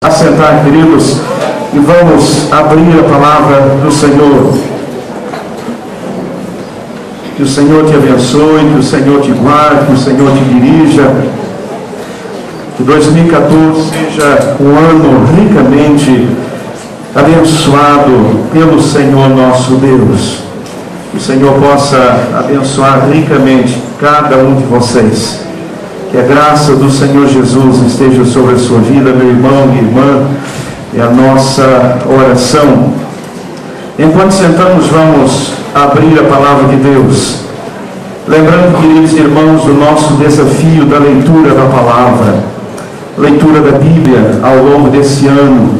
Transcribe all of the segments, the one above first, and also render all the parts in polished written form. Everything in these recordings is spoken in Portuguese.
Assentar, queridos, e vamos abrir a palavra do Senhor. Que o Senhor te abençoe, que o Senhor te guarde, que o Senhor te dirija. Que 2014 seja um ano ricamente abençoado pelo Senhor nosso Deus. Que o Senhor possa abençoar ricamente cada um de vocês. Que a graça do Senhor Jesus esteja sobre a sua vida, meu irmão, minha irmã, é a nossa oração. Enquanto sentamos, vamos abrir a palavra de Deus. Lembrando, queridos irmãos, o nosso desafio da leitura da palavra, leitura da Bíblia ao longo desse ano.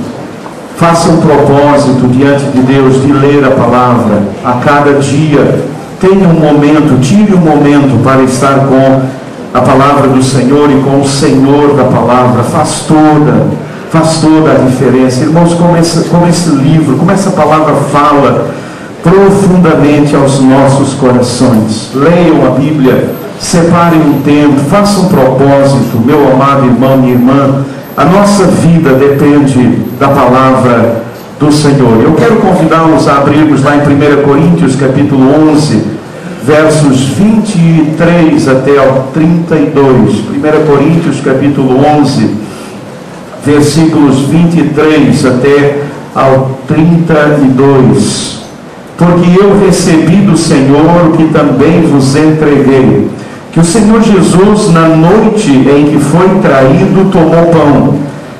Faça um propósito diante de Deus de ler a palavra a cada dia. Tenha um momento, tire um momento para estar com a palavra do Senhor e com o Senhor da palavra. Faz toda a diferença. Irmãos, como esse livro, como essa palavra fala profundamente aos nossos corações. Leiam a Bíblia, separem um tempo, façam um propósito, meu amado irmão, minha irmã. A nossa vida depende da palavra do Senhor. Eu quero convidá-los a abrirmos lá em 1 Coríntios, capítulo 11, versos 23 até ao 32. 1 Coríntios, capítulo 11, versículos 23 até ao 32. Porque eu recebi do Senhor o que também vos entreguei, que o Senhor Jesus, na noite em que foi traído, tomou pão,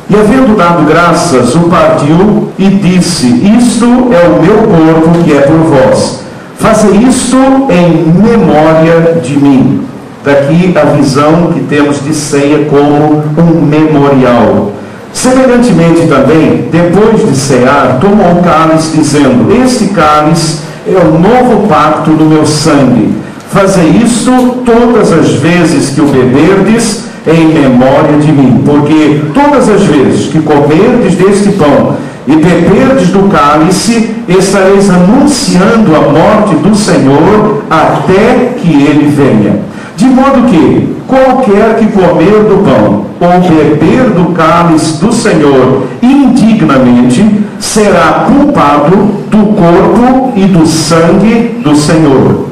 e havendo dado graças, o partiu e disse: isto é o meu corpo que é por vós. Fazer isto em memória de mim. Daqui a visão que temos de ceia como um memorial. Semelhantemente também, depois de cear, tomou o cálice, dizendo: este cálice é o novo pacto do meu sangue. Fazer isto todas as vezes que o beberdes em memória de mim. Porque todas as vezes que comerdes deste pão e beberdes do cálice, estareis anunciando a morte do Senhor até que ele venha. De modo que qualquer que comer do pão ou beber do cálice do Senhor indignamente será culpado do corpo e do sangue do Senhor.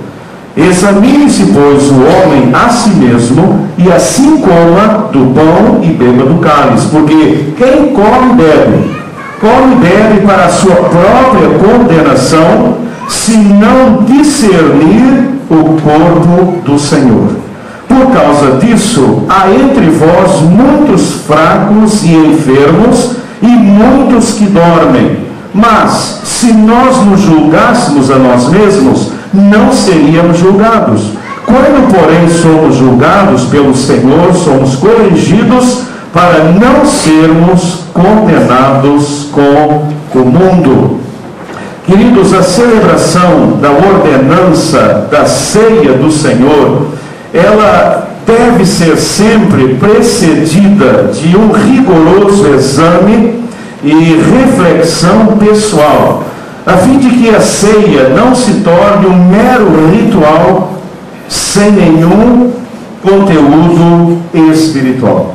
Examine-se, pois, o homem a si mesmo, e assim coma do pão e beba do cálice. Porque quem come e bebe para a sua própria condenação, se não discernir o corpo do Senhor. Por causa disso, há entre vós muitos fracos e enfermos, e muitos que dormem. Mas, se nós nos julgássemos a nós mesmos, não seríamos julgados. Quando, porém, somos julgados pelo Senhor, somos corrigidos para não sermos condenados com o mundo. Queridos, a celebração da ordenança da ceia do Senhor, ela deve ser sempre precedida de um rigoroso exame e reflexão pessoal, a fim de que a ceia não se torne um mero ritual sem nenhum conteúdo espiritual.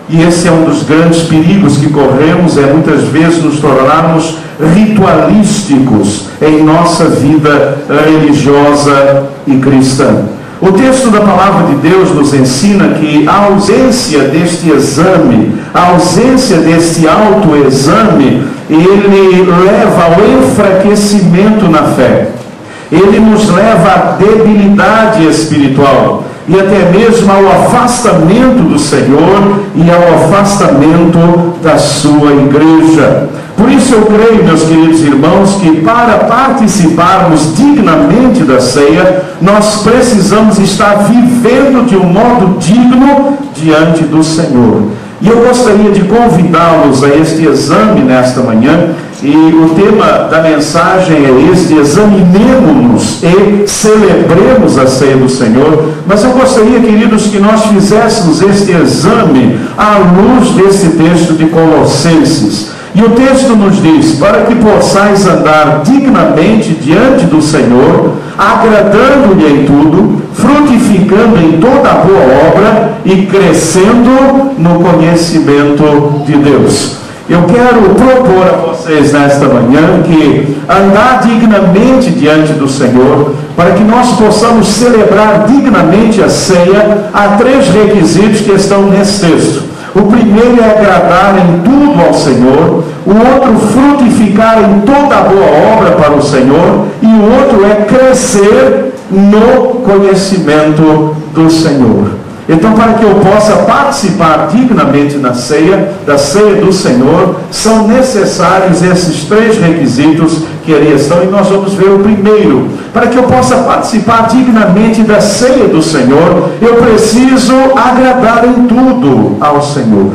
E esse é um dos grandes perigos que corremos, é muitas vezes nos tornarmos ritualísticos em nossa vida religiosa e cristã. O texto da palavra de Deus nos ensina que a ausência deste exame, a ausência deste autoexame, ele leva ao enfraquecimento na fé. Ele nos leva à debilidade espiritual e até mesmo ao afastamento do Senhor e ao afastamento da sua igreja. Por isso eu creio, meus queridos irmãos, que para participarmos dignamente da ceia, nós precisamos estar vivendo de um modo digno diante do Senhor. E eu gostaria de convidá-los a este exame nesta manhã, e o tema da mensagem é este: examinemo-nos e celebremos a ceia do Senhor. Mas eu gostaria, queridos, que nós fizéssemos este exame à luz desse texto de Colossenses. E o texto nos diz: para que possais andar dignamente diante do Senhor, agradando-lhe em tudo, frutificando em toda a boa obra e crescendo no conhecimento de Deus. Eu quero propor a vocês nesta manhã que andar dignamente diante do Senhor, para que nós possamos celebrar dignamente a ceia, há 3 requisitos que estão nesse texto. O primeiro é agradar em tudo ao Senhor, o outro frutificar em toda a boa obra para o Senhor, e o outro é crescer no conhecimento do Senhor. Então, para que eu possa participar dignamente da ceia do Senhor, são necessários esses 3 requisitos que ali estão, e nós vamos ver o primeiro. Para que eu possa participar dignamente da ceia do Senhor, eu preciso agradar em tudo ao Senhor.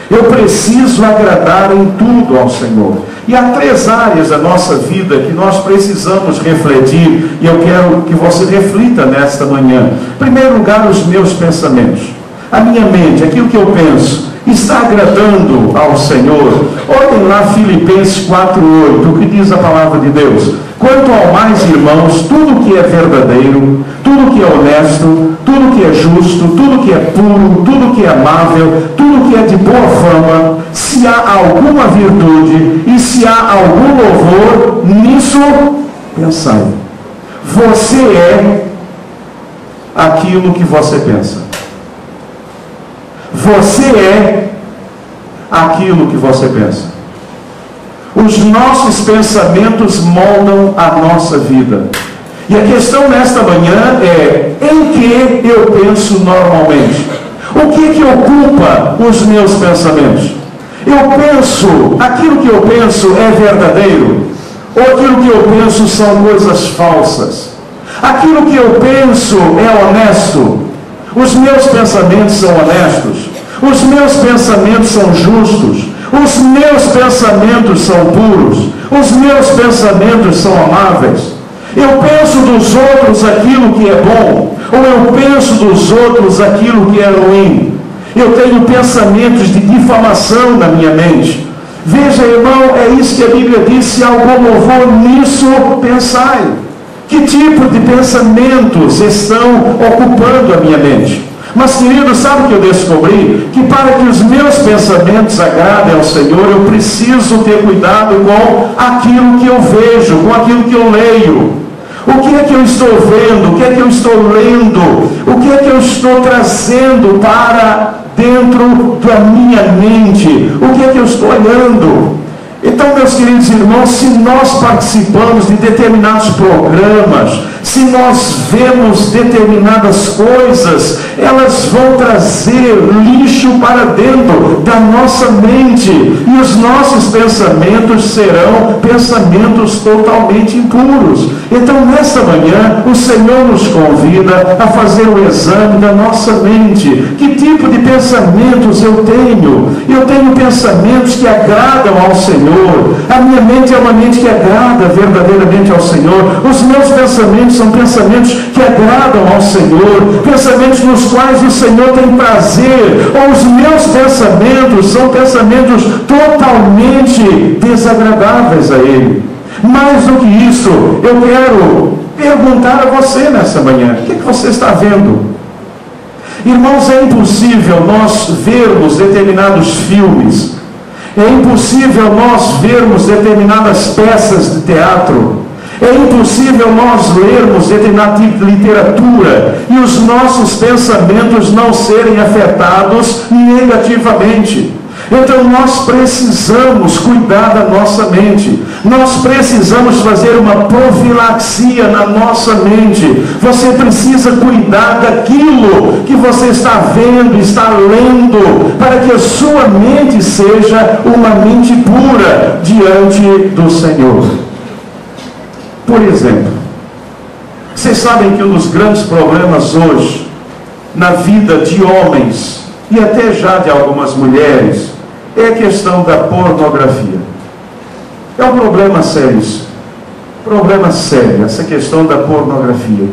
Eu preciso agradar em tudo ao Senhor. E há 3 áreas da nossa vida que nós precisamos refletir, e eu quero que você reflita nesta manhã. Em primeiro lugar, os meus pensamentos. A minha mente, aquilo que eu penso, está agradando ao Senhor. Olhem lá Filipenses 4:8, o que diz a palavra de Deus. Quanto ao mais, irmãos, tudo que é verdadeiro, tudo que é honesto, tudo que é justo, tudo que é puro, tudo que é amável, tudo que é de boa fama, se há alguma virtude e se há algum louvor, nisso pensai. Você é aquilo que você pensa. Você é aquilo que você pensa. Os nossos pensamentos moldam a nossa vida. E a questão nesta manhã é: em que eu penso normalmente? O que ocupa os meus pensamentos? Eu penso, aquilo que eu penso é verdadeiro? Ou aquilo que eu penso são coisas falsas? Aquilo que eu penso é honesto? Os meus pensamentos são honestos? Os meus pensamentos são justos? Os meus pensamentos são puros? Os meus pensamentos são amáveis? Eu penso dos outros aquilo que é bom? Ou eu penso dos outros aquilo que é ruim? Eu tenho pensamentos de difamação na minha mente. Veja, irmão, é isso que a Bíblia diz: se há algum louvor, nisso pensai. Que tipo de pensamentos estão ocupando a minha mente? Mas, querido, sabe o que eu descobri? Que para que os meus pensamentos agradem ao Senhor, eu preciso ter cuidado com aquilo que eu vejo, com aquilo que eu leio. O que é que eu estou vendo? O que é que eu estou lendo? O que é que eu estou trazendo para dentro da minha mente? O que é que eu estou olhando? Então, meus queridos irmãos, se nós participamos de determinados programas, se nós vemos determinadas coisas, elas vão trazer lixo para dentro da nossa mente, e os nossos pensamentos serão pensamentos totalmente impuros. Então, nesta manhã, o Senhor nos convida a fazer o exame da nossa mente. Que tipo de pensamentos eu tenho? Eu tenho pensamentos que agradam ao Senhor. A minha mente é uma mente que agrada verdadeiramente ao Senhor. Os meus pensamentos são pensamentos que agradam ao Senhor, pensamentos nos quais o Senhor tem prazer. Ou os meus pensamentos são pensamentos totalmente desagradáveis a Ele. Mais do que isso, eu quero perguntar a você nessa manhã: o que você está vendo? Irmãos, é impossível nós vermos determinados filmes, é impossível nós vermos determinadas peças de teatro, é impossível nós lermos determinado tipo de literatura e os nossos pensamentos não serem afetados negativamente. Então nós precisamos cuidar da nossa mente. Nós precisamos fazer uma profilaxia na nossa mente. Você precisa cuidar daquilo que você está vendo, está lendo, para que a sua mente seja uma mente pura diante do Senhor. Por exemplo, vocês sabem que um dos grandes problemas hoje na vida de homens e até já de algumas mulheres é a questão da pornografia. É um problema sério isso. Problema sério, essa questão da pornografia.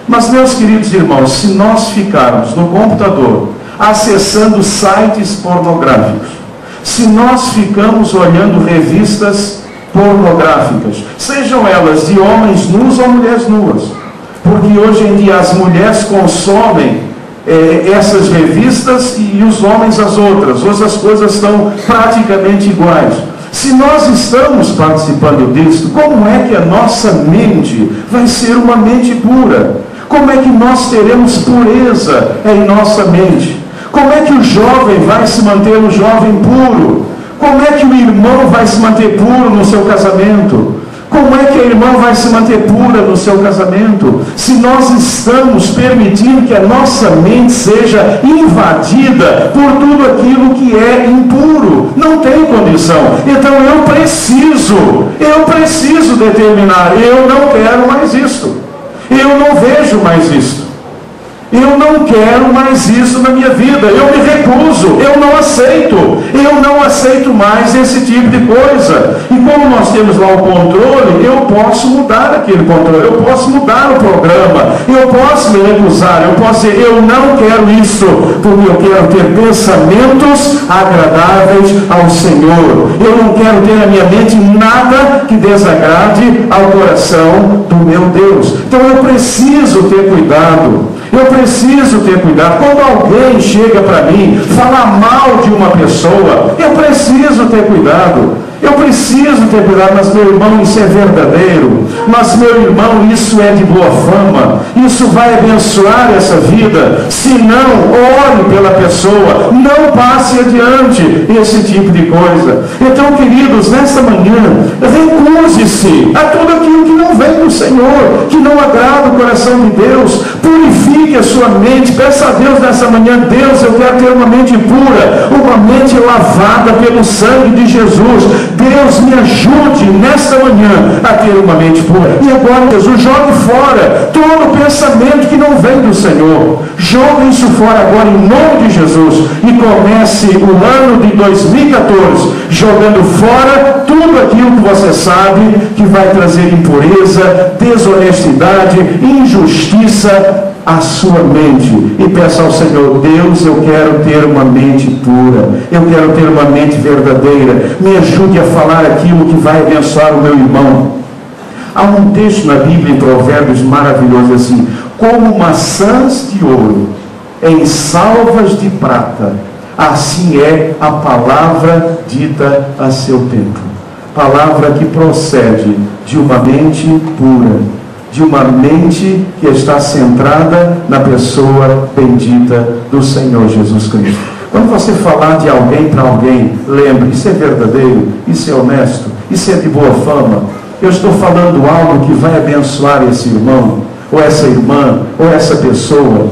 Mas, meus queridos irmãos, se nós ficarmos no computador acessando sites pornográficos, se nós ficamos olhando revistas pornográficas, sejam elas de homens nus ou mulheres nuas, porque hoje em dia as mulheres consomem essas revistas e os homens as outras. Hoje as coisas estão praticamente iguais. Se nós estamos participando disso, como é que a nossa mente vai ser uma mente pura? Como é que nós teremos pureza em nossa mente? Como é que o jovem vai se manter um jovem puro? Como é que o irmão vai se manter puro no seu casamento? Como é que a irmã vai se manter pura no seu casamento? Se nós estamos permitindo que a nossa mente seja invadida por tudo aquilo que é impuro, não tem condição. Então eu preciso determinar, eu não quero mais isto. Eu não vejo mais isto. Eu não quero mais isso na minha vida. Eu me recuso. Eu não aceito. Eu não aceito mais esse tipo de coisa. E como nós temos lá o controle, eu posso mudar aquele controle. Eu posso mudar o programa. Eu posso me recusar. Eu posso dizer, eu não quero isso, porque eu quero ter pensamentos agradáveis ao Senhor. Eu não quero ter na minha mente nada que desagrade ao coração do meu Deus. Então eu preciso ter cuidado. Eu preciso ter cuidado. Quando alguém chega para mim, falar mal de uma pessoa, eu preciso ter cuidado. Eu preciso ter cuidado, mas meu irmão, isso é verdadeiro. Mas meu irmão, isso é de boa fama. Isso vai abençoar essa vida. Se não, ore pela pessoa. Não passe adiante esse tipo de coisa. Então, queridos, nesta manhã, recuse-se a tudo aquilo que não vem do Senhor, que não agrada o coração de Deus. Purifique a sua mente. Peça a Deus nessa manhã, Deus, eu quero ter uma mente pura, uma mente lavada pelo sangue de Jesus. Deus, me ajude nesta manhã a ter uma mente pura. E agora, Jesus, jogue fora todo pensamento que não vem do Senhor. Jogue isso fora agora em nome de Jesus. E comece o ano de 2014 jogando fora tudo aquilo que você sabe que vai trazer impureza, desonestidade, injustiça a sua mente. E peça ao Senhor, Deus, eu quero ter uma mente pura, eu quero ter uma mente verdadeira. Me ajude a falar aquilo que vai abençoar o meu irmão. Há um texto na Bíblia, em Provérbios, maravilhoso assim: como maçãs de ouro em salvas de prata, assim é a palavra dita a seu tempo. Palavra que procede de uma mente pura, de uma mente que está centrada na pessoa bendita do Senhor Jesus Cristo. Quando você falar de alguém para alguém, lembre, isso é verdadeiro, isso é honesto, isso é de boa fama. Eu estou falando algo que vai abençoar esse irmão, ou essa irmã, ou essa pessoa.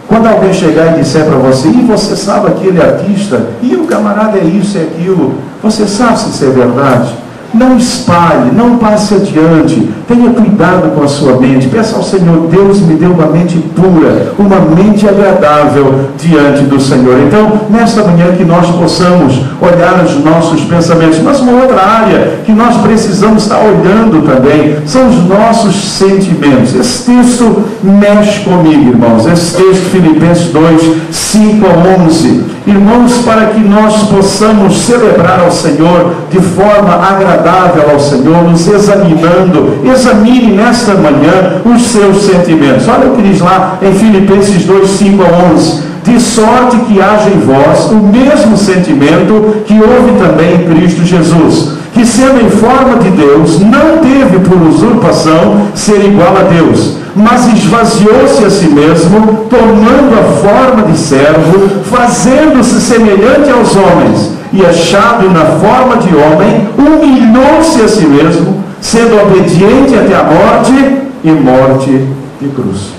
Quando alguém chegar e disser para você, e você sabe aquele artista, e o camarada é isso, é aquilo, você sabe se isso é verdade? Não espalhe, não passe adiante. Tenha cuidado com a sua mente. Peça ao Senhor, Deus me deu uma mente pura, uma mente agradável diante do Senhor. Então, nesta manhã que nós possamos olhar os nossos pensamentos. Mas uma outra área que nós precisamos estar olhando também são os nossos sentimentos. Esse texto mexe comigo, irmãos. Esse texto, Filipenses 2, 5 a 11. Irmãos, para que nós possamos celebrar ao Senhor de forma agradável ao Senhor, nos examinando, examine nesta manhã os seus sentimentos. Olha o que diz lá em Filipenses 2, 5 a 11. De sorte que haja em vós o mesmo sentimento que houve também em Cristo Jesus, que sendo em forma de Deus, não teve por usurpação ser igual a Deus, mas esvaziou-se a si mesmo, tomando a forma de servo, fazendo-se semelhante aos homens, e achado na forma de homem, humilhou-se a si mesmo, sendo obediente até a morte e morte de cruz.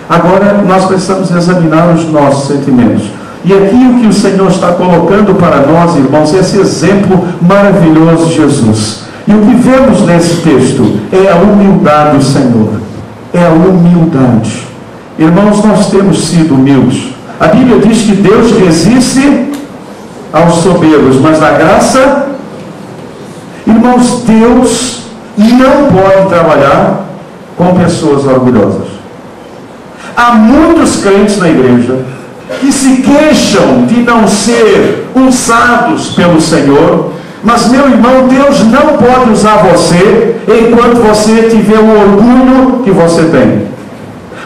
Agora nós precisamos examinar os nossos sentimentos. E aqui o que o Senhor está colocando para nós, irmãos, é esse exemplo maravilhoso de Jesus. E o que vemos nesse texto é a humildade do Senhor. É a humildade. Irmãos, nós temos sido humildes. A Bíblia diz que Deus resiste aos soberbos, mas a graça... Irmãos, Deus não pode trabalhar com pessoas orgulhosas. Há muitos crentes na igreja que se queixam de não ser usados pelo Senhor, mas, meu irmão, Deus não pode usar você enquanto você tiver o orgulho que você tem.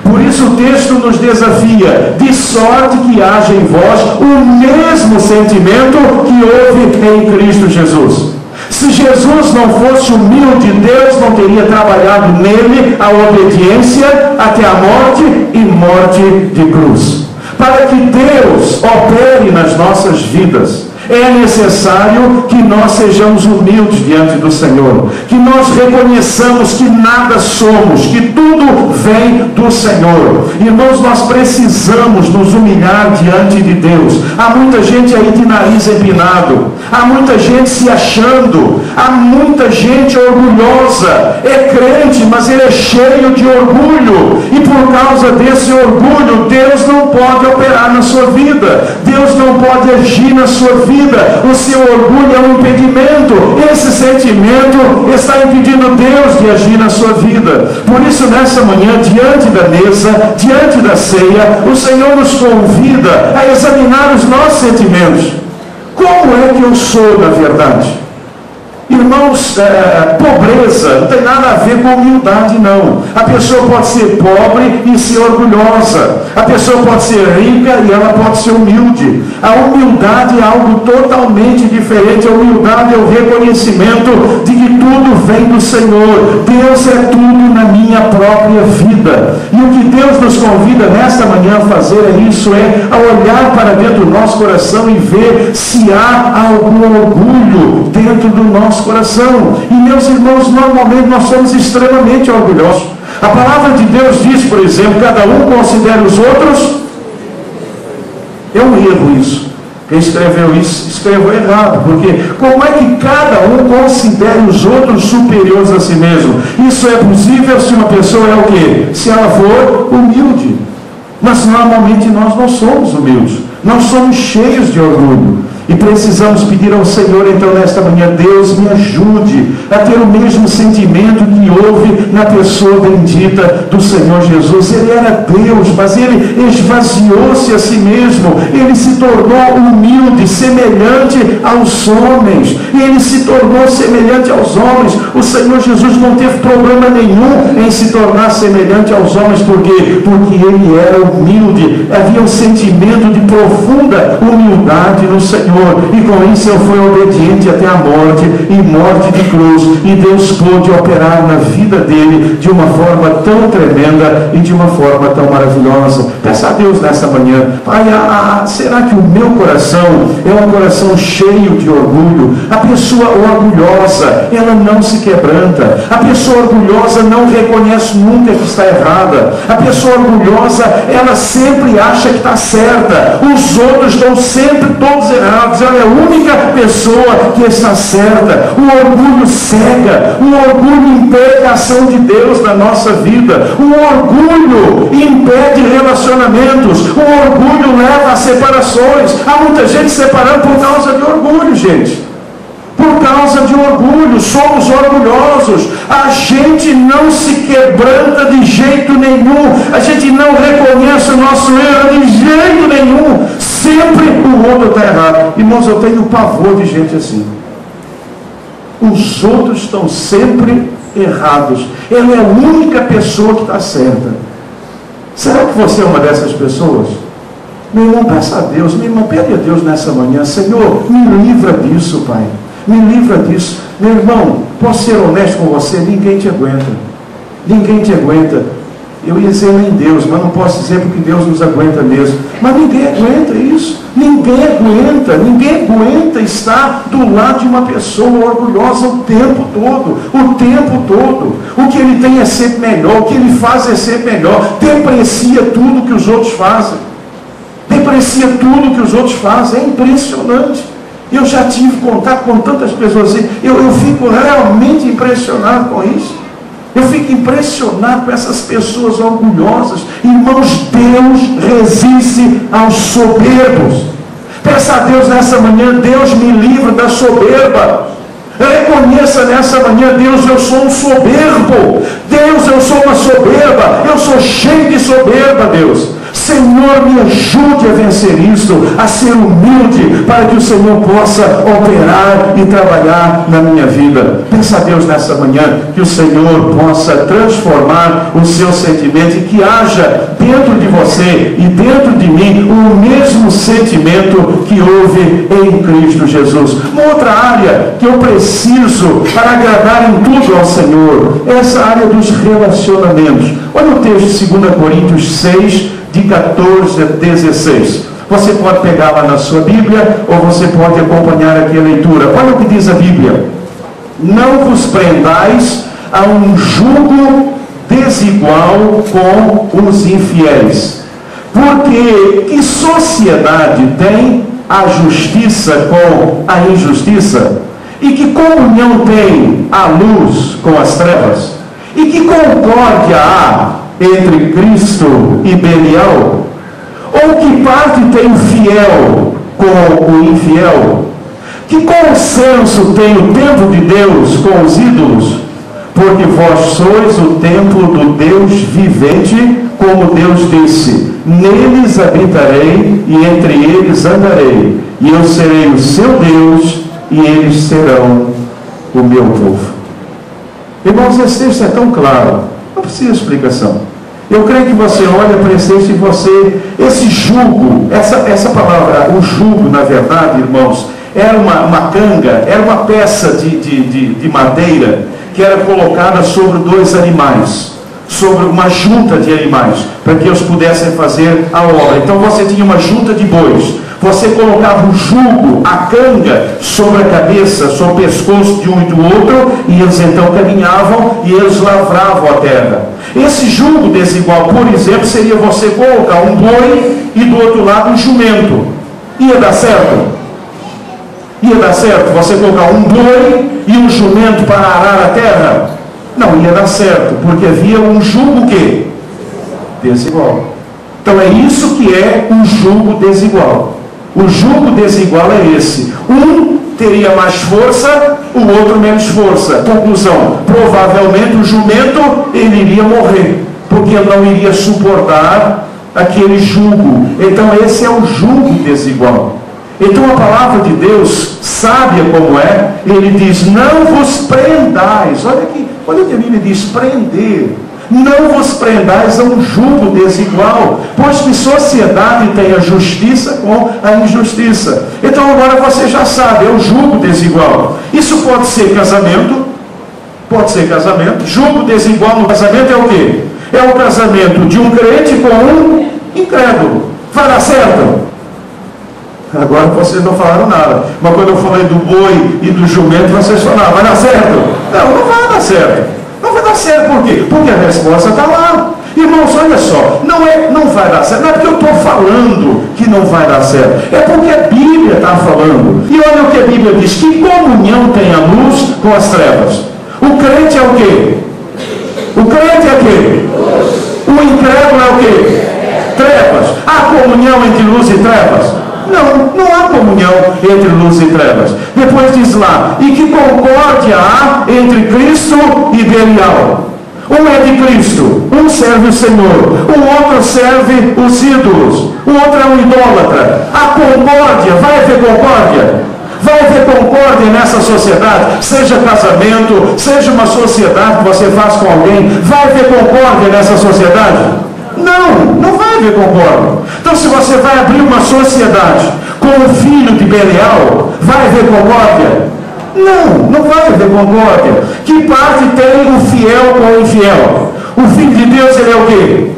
Por isso o texto nos desafia: de sorte que haja em vós o mesmo sentimento que houve em Cristo Jesus. Se Jesus não fosse humilde, Deus não teria trabalhado nele a obediência até a morte e morte de cruz. Para que Deus opere nas nossas vidas, é necessário que nós sejamos humildes diante do Senhor, que nós reconheçamos que nada somos, que tudo vem do Senhor. Irmãos, nós precisamos nos humilhar diante de Deus. Há muita gente aí de nariz empinado, há muita gente se achando, há muita gente orgulhosa, é crente, mas ele é cheio de orgulho, e por causa desse orgulho, Deus não pode operar na sua vida, Deus não pode agir na sua vida. O seu orgulho é um impedimento. Esse sentimento está impedindo Deus de agir na sua vida. Por isso, nessa manhã, diante da mesa, diante da ceia, o Senhor nos convida a examinar os nossos sentimentos. Como é que eu sou, na verdade? Irmãos, pobreza não tem nada a ver com humildade, não. A pessoa pode ser pobre e ser orgulhosa. A pessoa pode ser rica e ela pode ser humilde. A humildade é algo totalmente diferente. A humildade é o reconhecimento de que tudo vem do Senhor. Deus é tudo na minha própria vida. E o que Deus nos convida nesta manhã a fazer a olhar para dentro do nosso coração e ver se há algum orgulho dentro do nosso coração. E meus irmãos, normalmente nós somos extremamente orgulhosos. A palavra de Deus diz, por exemplo, cada um considera os outros. É um erro isso. Quem escreveu isso, escreveu errado, porque como é que cada um considera os outros superiores a si mesmo? Isso é possível se uma pessoa é o quê? Se ela for humilde. Mas normalmente nós não somos humildes, nós somos cheios de orgulho. E precisamos pedir ao Senhor, então, nesta manhã: Deus, me ajude a ter o mesmo sentimento que houve na pessoa bendita do Senhor Jesus. Ele era Deus, mas ele esvaziou-se a si mesmo. Ele se tornou humilde, semelhante aos homens. E ele se tornou semelhante aos homens. O Senhor Jesus não teve problema nenhum em se tornar semelhante aos homens. Por quê? Porque ele era humilde. Havia um sentimento de profunda humildade no Senhor. E com isso ele foi obediente até a morte, e morte de cruz. E Deus pôde operar na vida dele de uma forma tão tremenda e de uma forma tão maravilhosa. Peça a Deus nessa manhã: Pai, será que o meu coração é um coração cheio de orgulho? A pessoa orgulhosa, ela não se quebranta. A pessoa orgulhosa não reconhece nunca que está errada. A pessoa orgulhosa, ela sempre acha que está certa. Os outros estão sempre todos errados. Ela é a única pessoa que está certa. O orgulho cega. O orgulho impede a ação de Deus na nossa vida. O orgulho impede relacionamentos. O orgulho leva a separações. Há muita gente separando por causa de orgulho, gente. Por causa de orgulho. Somos orgulhosos. A gente não se quebranta de jeito nenhum. A gente não reconhece o nosso erro de jeito nenhum. Sempre o outro está errado. Irmãos, eu tenho pavor de gente assim. Os outros estão sempre errados. Ela é a única pessoa que está certa. Será que você é uma dessas pessoas? Meu irmão, peça a Deus. Meu irmão, pede a Deus nessa manhã: Senhor, me livra disso, Pai. Me livra disso. Meu irmão, posso ser honesto com você? Ninguém te aguenta. Ninguém te aguenta. Eu ia dizer em Deus, mas não posso dizer porque Deus nos aguenta mesmo. Mas ninguém aguenta isso. Ninguém aguenta estar do lado de uma pessoa orgulhosa o tempo todo. O tempo todo. O que ele tem é sempre melhor. O que ele faz é sempre melhor. Deprecia tudo que os outros fazem. Deprecia tudo que os outros fazem. É impressionante. Eu já tive contato com tantas pessoas assim. Eu fico realmente impressionado com isso. Eu fico impressionado com essas pessoas orgulhosas. Irmãos, Deus resiste aos soberbos. Peça a Deus nessa manhã: Deus, me livra da soberba. Reconheça nessa manhã: Deus, eu sou um soberbo. Deus, eu sou uma soberba. Eu sou cheio de soberba, Deus. Senhor, me ajude a vencer isso, a ser humilde, para que o Senhor possa operar e trabalhar na minha vida. Peça a Deus nessa manhã que o Senhor possa transformar o seu sentimento e que haja dentro de você e dentro de mim o mesmo sentimento que houve em Cristo Jesus. Uma outra área que eu preciso para agradar em tudo ao Senhor é essa área dos relacionamentos. Olha o texto de 2 Coríntios 6, de 14 a 16. Você pode pegar lá na sua Bíblia ou você pode acompanhar aqui a leitura. Olha o que diz a Bíblia: não vos prendais a um jugo desigual com os infiéis, porque que sociedade tem a justiça com a injustiça? E que comunhão tem a luz com as trevas? E que concórdia há entre Cristo e Belial? Ou que parte tem o fiel com o infiel? Que consenso tem o templo de Deus com os ídolos? Porque vós sois o templo do Deus vivente, como Deus disse: neles habitarei e entre eles andarei, e eu serei o seu Deus e eles serão o meu povo. Irmãos, esse texto é tão claro, não precisa de explicação. Eu creio que você olha para esse texto e esse jugo, essa palavra, o jugo, na verdade, irmãos, era uma canga, era uma peça de madeira que era colocada sobre dois animais, sobre uma junta de animais, para que eles pudessem fazer a obra. Então você tinha uma junta de bois, você colocava o jugo, a canga, sobre a cabeça, sobre o pescoço de um e do outro, e eles então caminhavam e eles lavravam a terra. Esse jugo desigual, por exemplo, seria você colocar um boi e do outro lado um jumento. Ia dar certo? Ia dar certo você colocar um boi e um jumento para arar a terra? Não ia dar certo, porque havia um jugo que? Desigual. Então é isso que é um jugo desigual. O jugo desigual é esse: um teria mais força, o outro menos força. Conclusão: provavelmente o jumento ele iria morrer, porque ele não iria suportar aquele jugo. Então esse é o jugo desigual. Então a palavra de Deus, sábia como é, ele diz: não vos prendais. Olha aqui, olha o que a Bíblia diz: prender. Não vos prendais a um jugo desigual, pois que sociedade tem a justiça com a injustiça. Então agora você já sabe, é o jugo desigual. Isso pode ser casamento, pode ser casamento. Jugo desigual no casamento é o quê? É o casamento de um crente com um incrédulo. Vai dar certo? Agora vocês não falaram nada, mas quando eu falei do boi e do jumento, vocês falaram: vai dar certo? Não vai dar certo. Não vai dar certo, por quê? Porque a resposta está lá. Irmãos, olha só, não vai dar certo, não é porque eu estou falando que não vai dar certo, é porque a Bíblia está falando. E olha o que a Bíblia diz: que comunhão tem a luz com as trevas? O crente é o quê? O crente é o quê? O incrédulo é o quê? Trevas. Há comunhão entre luz e trevas? Não há comunhão entre luz e trevas. Depois diz lá: e que concórdia há entre Cristo e Belial? Um é de Cristo, um serve o Senhor, o outro serve os ídolos, o outro é um idólatra. A concórdia, vai haver concórdia? Vai haver concórdia nessa sociedade? Seja casamento, seja uma sociedade que você faz com alguém, vai haver concórdia nessa sociedade? Não vai haver concórdia. Então, se você vai abrir uma sociedade com o filho de Belial, vai haver concórdia? Não vai haver concórdia. Que parte tem o fiel com o infiel? O filho de Deus, ele é o quê?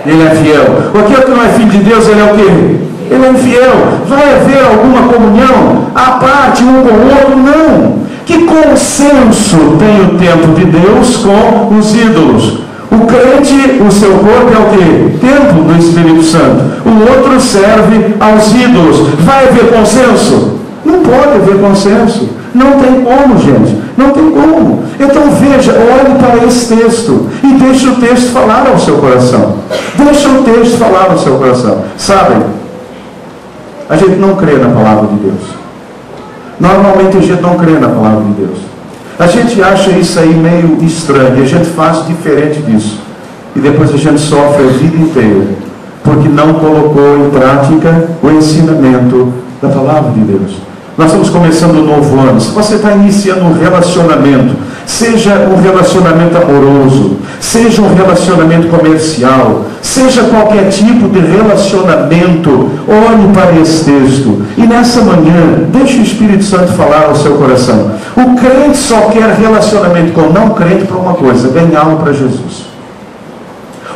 Ele é fiel. Aquele que não é filho de Deus, ele é o quê? Ele é infiel. Vai haver alguma comunhão à parte um com o outro? Não. Que consenso tem o templo de Deus com os ídolos? O crente, o seu corpo é o quê? Templo do Espírito Santo. O outro serve aos ídolos. Vai haver consenso? Não pode haver consenso. Não tem como, gente. Não tem como. Então veja, olhe para esse texto e deixe o texto falar ao seu coração. Deixa o texto falar ao seu coração. Sabem, a gente não crê na palavra de Deus. Normalmente a gente não crê na palavra de Deus. A gente acha isso aí meio estranho, e a gente faz diferente disso. E depois a gente sofre a vida inteira, porque não colocou em prática o ensinamento da palavra de Deus. Nós estamos começando um novo ano. Se você está iniciando um relacionamento, seja um relacionamento amoroso, seja um relacionamento comercial, seja qualquer tipo de relacionamento, olhe para esse texto. E nessa manhã, deixe o Espírito Santo falar ao seu coração. O crente só quer relacionamento com o não crente para uma coisa: ganhá-lo para Jesus.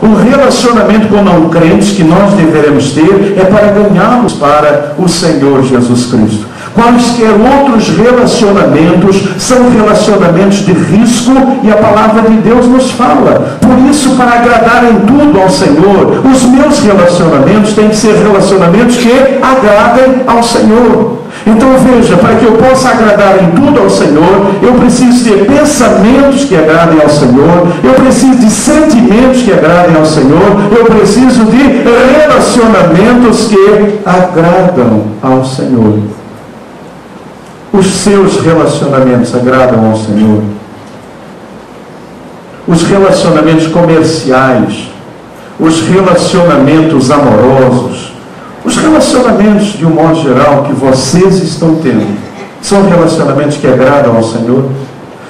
O relacionamento com não crentes que nós deveremos ter é para ganhá-los para o Senhor Jesus Cristo. Quaisquer outros relacionamentos são relacionamentos de risco, e a palavra de Deus nos fala. Por isso, para agradar em tudo ao Senhor, os meus relacionamentos têm que ser relacionamentos que agradem ao Senhor. Então veja, para que eu possa agradar em tudo ao Senhor, eu preciso ter pensamentos que agradem ao Senhor, eu preciso de sentimentos que agradem ao Senhor, eu preciso de relacionamentos que agradam ao Senhor. Os seus relacionamentos agradam ao Senhor? Os relacionamentos comerciais, os relacionamentos amorosos, os relacionamentos de um modo geral que vocês estão tendo, são relacionamentos que agradam ao Senhor?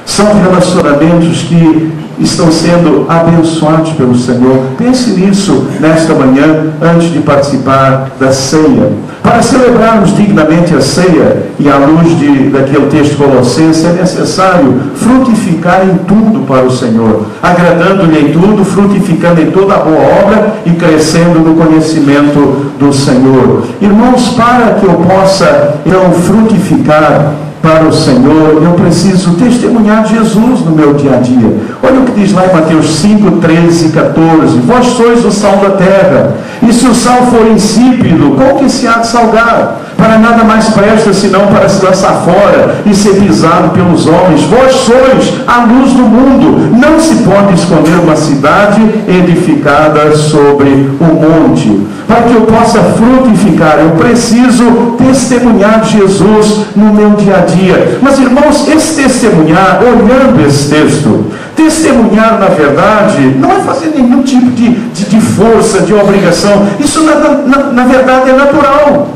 São relacionamentos que estão sendo abençoados pelo Senhor? Pense nisso nesta manhã, antes de participar da ceia. Para celebrarmos dignamente a ceia, e à luz daquele texto colossense, é necessário frutificar em tudo para o Senhor, agradando-lhe em tudo, frutificando em toda a boa obra e crescendo no conhecimento do Senhor. Irmãos, para que eu possa então frutificar para o Senhor, eu preciso testemunhar Jesus no meu dia a dia. Olha o que diz lá em Mateus 5, 13 e 14. Vós sois o sal da terra, e se o sal for insípido, com que se há de salgar? Para nada mais presta, senão para se lançar fora e ser pisado pelos homens. Vós sois a luz do mundo. Não se pode esconder uma cidade edificada sobre um monte. Para que eu possa frutificar, eu preciso testemunhar Jesus no meu dia a dia. Mas, irmãos, esse testemunhar, olhando esse texto, testemunhar, na verdade, não é fazer nenhum tipo de força, de obrigação. Isso, na verdade, é natural.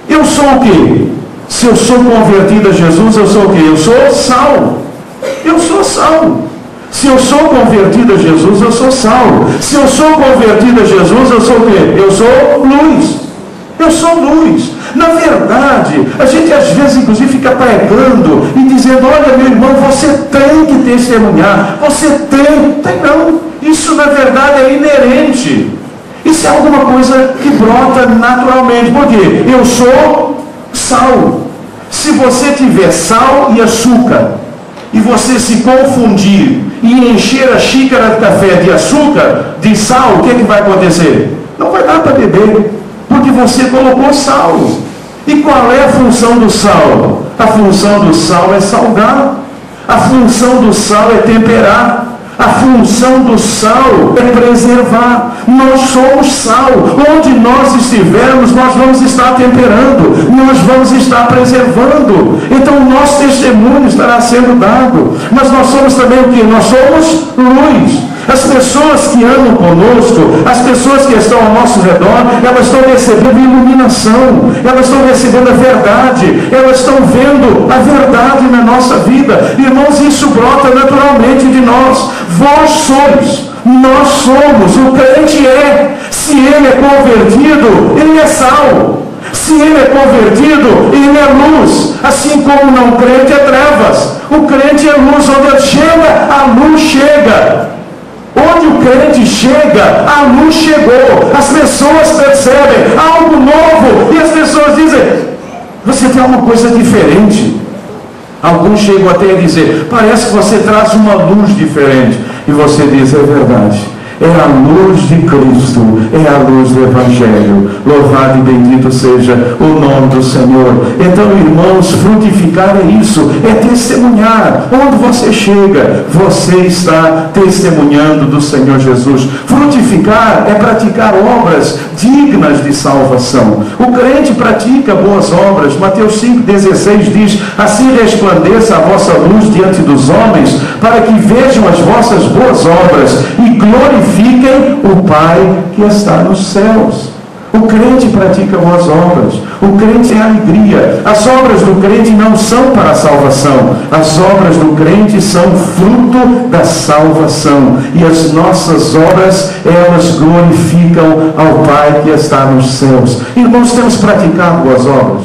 Eu sou o quê? Se eu sou convertido a Jesus, eu sou o quê? Eu sou sal. Eu sou sal. Se eu sou convertido a Jesus, eu sou sal. Se eu sou convertido a Jesus, eu sou o quê? Eu sou luz. Eu sou luz. Na verdade, a gente às vezes inclusive fica pregando e dizendo: olha, meu irmão, você tem que testemunhar. Você tem não. Isso na verdade é inerente. Isso é alguma coisa que brota naturalmente. Por quê? Eu sou sal. Se você tiver sal e açúcar, e você se confundir e encher a xícara de café de açúcar, de sal, o que vai acontecer? Não vai dar para beber, porque você colocou sal. E qual é a função do sal? A função do sal é salgar. A função do sal é temperar. A função do sal é preservar. Nós somos sal. Onde nós estivermos, nós vamos estar temperando, nós vamos estar preservando. Então o nosso testemunho estará sendo dado. Mas nós somos também o que? Nós somos luz. As pessoas que andam conosco, as pessoas que estão ao nosso redor, elas estão recebendo iluminação, elas estão recebendo a verdade, elas estão vendo a verdade na nossa vida. Irmãos, isso brota naturalmente de nós. Vós sois, nós somos, o crente é. Se ele é convertido, ele é sal. Se ele é convertido, ele é luz. Assim como o não crente é trevas. O crente é luz. Onde ele chega, a luz chega. Onde o crente chega, a luz chegou. As pessoas percebem algo novo. E as pessoas dizem: você tem uma coisa diferente. Alguns chegam até a dizer: parece que você traz uma luz diferente. E você diz: é verdade. É a luz de Cristo, é a luz do Evangelho. Louvado e bendito seja o nome do Senhor. Então, irmãos, frutificar é isso, é testemunhar. Onde você chega, você está testemunhando do Senhor Jesus. Frutificar é praticar obras dignas de salvação. O crente pratica boas obras. Mateus 5,16 diz: assim resplandeça a vossa luz diante dos homens, para que vejam as vossas boas obras e glorifiquem glorifiquem o Pai que está nos céus. O crente pratica boas obras, o crente é alegria. As obras do crente não são para a salvação, as obras do crente são fruto da salvação, e as nossas obras, elas glorificam ao Pai que está nos céus. Irmãos, temos praticado boas obras?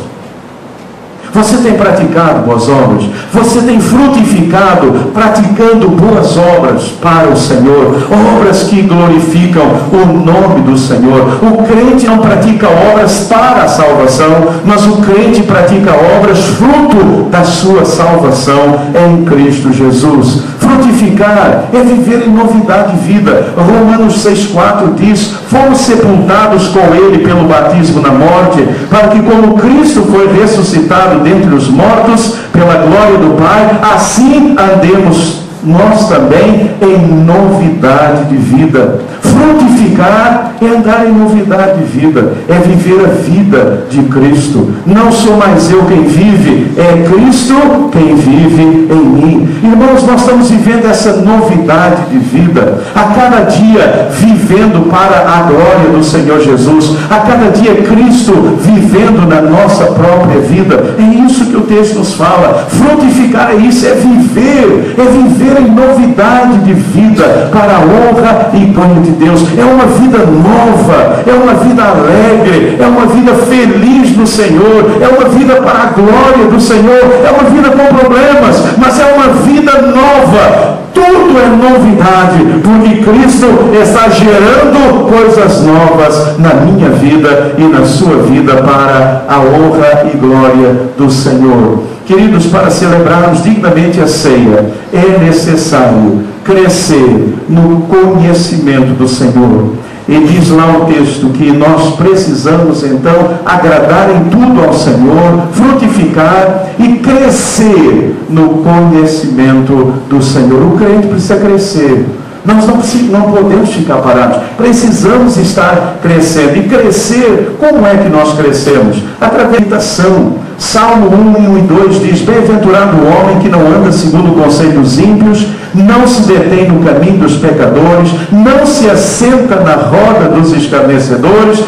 Você tem praticado boas obras? Você tem frutificado praticando boas obras para o Senhor? Obras que glorificam o nome do Senhor. O crente não pratica obras para a salvação, mas o crente pratica obras fruto da sua salvação em Cristo Jesus. Frutificar é viver em novidade de vida. Romanos 6,4 diz: fomos sepultados com Ele pelo batismo na morte, para que como Cristo foi ressuscitado dentre os mortos, pela glória do Pai, assim andemos nós também em novidade de vida. Frutificar é andar em novidade de vida, é viver a vida de Cristo. Não sou mais eu quem vive, é Cristo quem vive em mim. Irmãos, nós estamos vivendo essa novidade de vida, a cada dia vivendo para a glória do Senhor Jesus, a cada dia Cristo vivendo na nossa própria vida. É isso que o texto nos fala. Frutificar é isso, é viver em novidade de vida para a honra e glória de Deus. É uma vida nova, é uma vida alegre, é uma vida feliz no Senhor, é uma vida para a glória do Senhor, é uma vida com problemas, mas é uma vida nova. Tudo é novidade, porque Cristo está gerando coisas novas na minha vida e na sua vida para a honra e glória do Senhor. Queridos, para celebrarmos dignamente a ceia, é necessário crescer no conhecimento do Senhor. E diz lá o texto que nós precisamos então agradar em tudo ao Senhor, frutificar e crescer no conhecimento do Senhor. O crente precisa crescer. Nós não podemos ficar parados. Precisamos estar crescendo. E crescer, como é que nós crescemos? Através da meditação. Salmo 1 e 2 diz: bem-aventurado o homem que não anda segundo o conselho dos ímpios, não se detém no caminho dos pecadores, não se assenta na roda dos escarnecedores,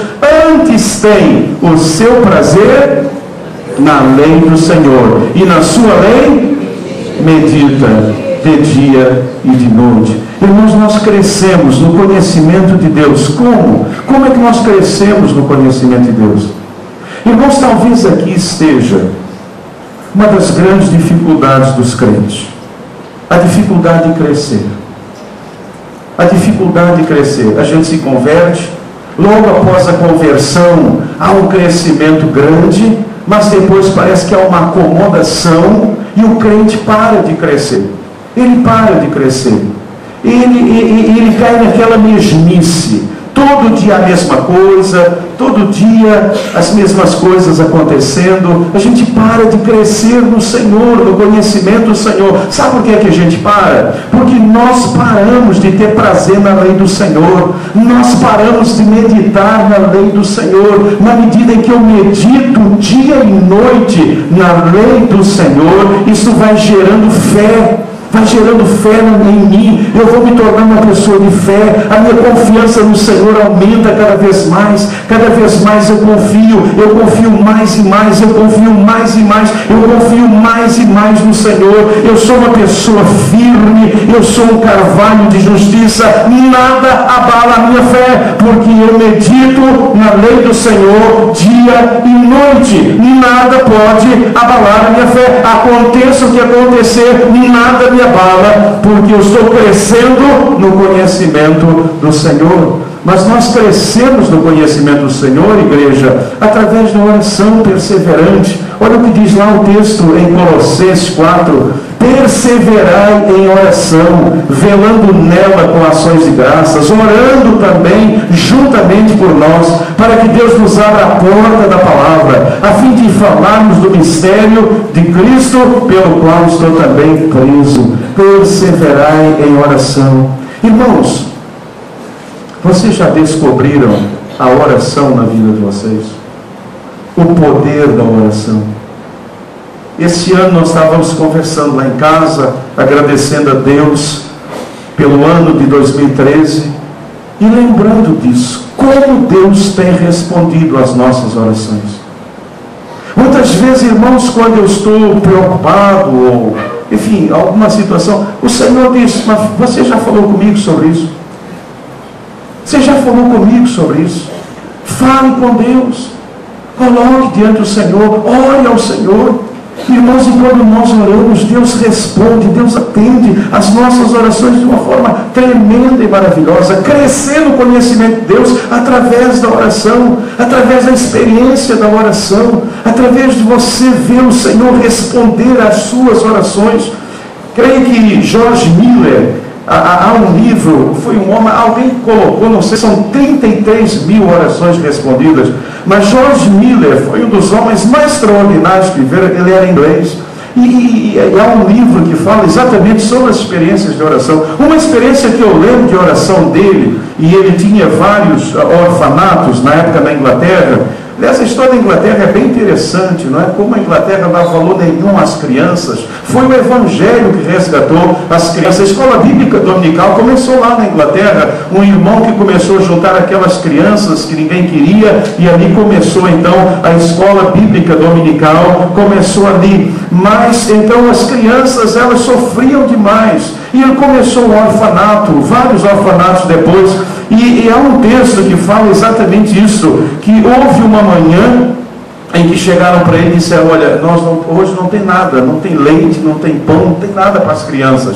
antes tem o seu prazer na lei do Senhor, e na sua lei medita de dia e de noite. Irmãos, nós crescemos no conhecimento de Deus. Como? Como é que nós crescemos no conhecimento de Deus? Irmãos, talvez aqui esteja uma das grandes dificuldades dos crentes. A dificuldade de crescer. A dificuldade de crescer. A gente se converte, logo após a conversão há um crescimento grande, mas depois parece que há uma acomodação e o crente para de crescer. Ele para de crescer. Ele cai naquela mesmice. Todo dia a mesma coisa, todo dia as mesmas coisas acontecendo. A gente para de crescer no Senhor, no conhecimento do Senhor. Sabe por que é que a gente para? Porque nós paramos de ter prazer na lei do Senhor. Nós paramos de meditar na lei do Senhor. Na medida em que eu medito dia e noite na lei do Senhor, isso vai gerando fé. Vai gerando fé em mim. Eu vou me tornar uma pessoa de fé. A minha confiança no Senhor aumenta cada vez mais. Cada vez mais eu confio mais e mais, eu confio mais e mais, eu confio mais e mais no Senhor. Eu sou uma pessoa firme, eu sou um carvalho de justiça. Nada abala a minha fé, porque eu medito na lei do Senhor dia e noite. Nada pode abalar a minha fé. Aconteça o que acontecer, nada me abala, porque eu estou crescendo no conhecimento do Senhor. Mas nós crescemos no conhecimento do Senhor, igreja, através da oração perseverante. Olha o que diz lá o texto em Colossenses 4: perseverai em oração, velando nela com ações de graças, orando também juntamente por nós, para que Deus nos abra a porta da palavra, a fim de falarmos do mistério de Cristo, pelo qual estou também preso. Perseverai em oração. Irmãos, vocês já descobriram a oração na vida de vocês? O poder da oração. Esse ano nós estávamos conversando lá em casa, agradecendo a Deus pelo ano de 2013, e lembrando disso, como Deus tem respondido às nossas orações. Muitas vezes, irmãos, quando eu estou preocupado, ou, enfim, alguma situação, o Senhor diz: mas você já falou comigo sobre isso? Você já falou comigo sobre isso? Fale com Deus, coloque diante do Senhor, ore ao Senhor. Irmãos, e quando nós oramos, Deus responde, Deus atende as nossas orações de uma forma tremenda e maravilhosa, crescendo o conhecimento de Deus através da oração, através da experiência da oração, através de você ver o Senhor responder às suas orações. Creio que George Miller, há um livro, foi um homem, alguém colocou, não sei, são 33 mil orações respondidas, mas George Miller foi um dos homens mais extraordinários que viveram. Ele era inglês, e há um livro que fala exatamente sobre as experiências de oração. Uma experiência que eu lembro de oração dele, e ele tinha vários orfanatos na época na Inglaterra. Aliás, a história da Inglaterra é bem interessante, não é? Como a Inglaterra não dá valor nenhum às crianças. Foi o Evangelho que resgatou as crianças. A escola bíblica dominical começou lá na Inglaterra. Um irmão que começou a juntar aquelas crianças que ninguém queria, e ali começou então a escola bíblica dominical, começou ali. Mas então as crianças, elas sofriam demais, e ele começou um orfanato, vários orfanatos depois. E há um texto que fala exatamente isso, que houve uma manhã em que chegaram para ele e disseram: olha, hoje não tem nada, não tem leite, não tem pão, não tem nada para as crianças.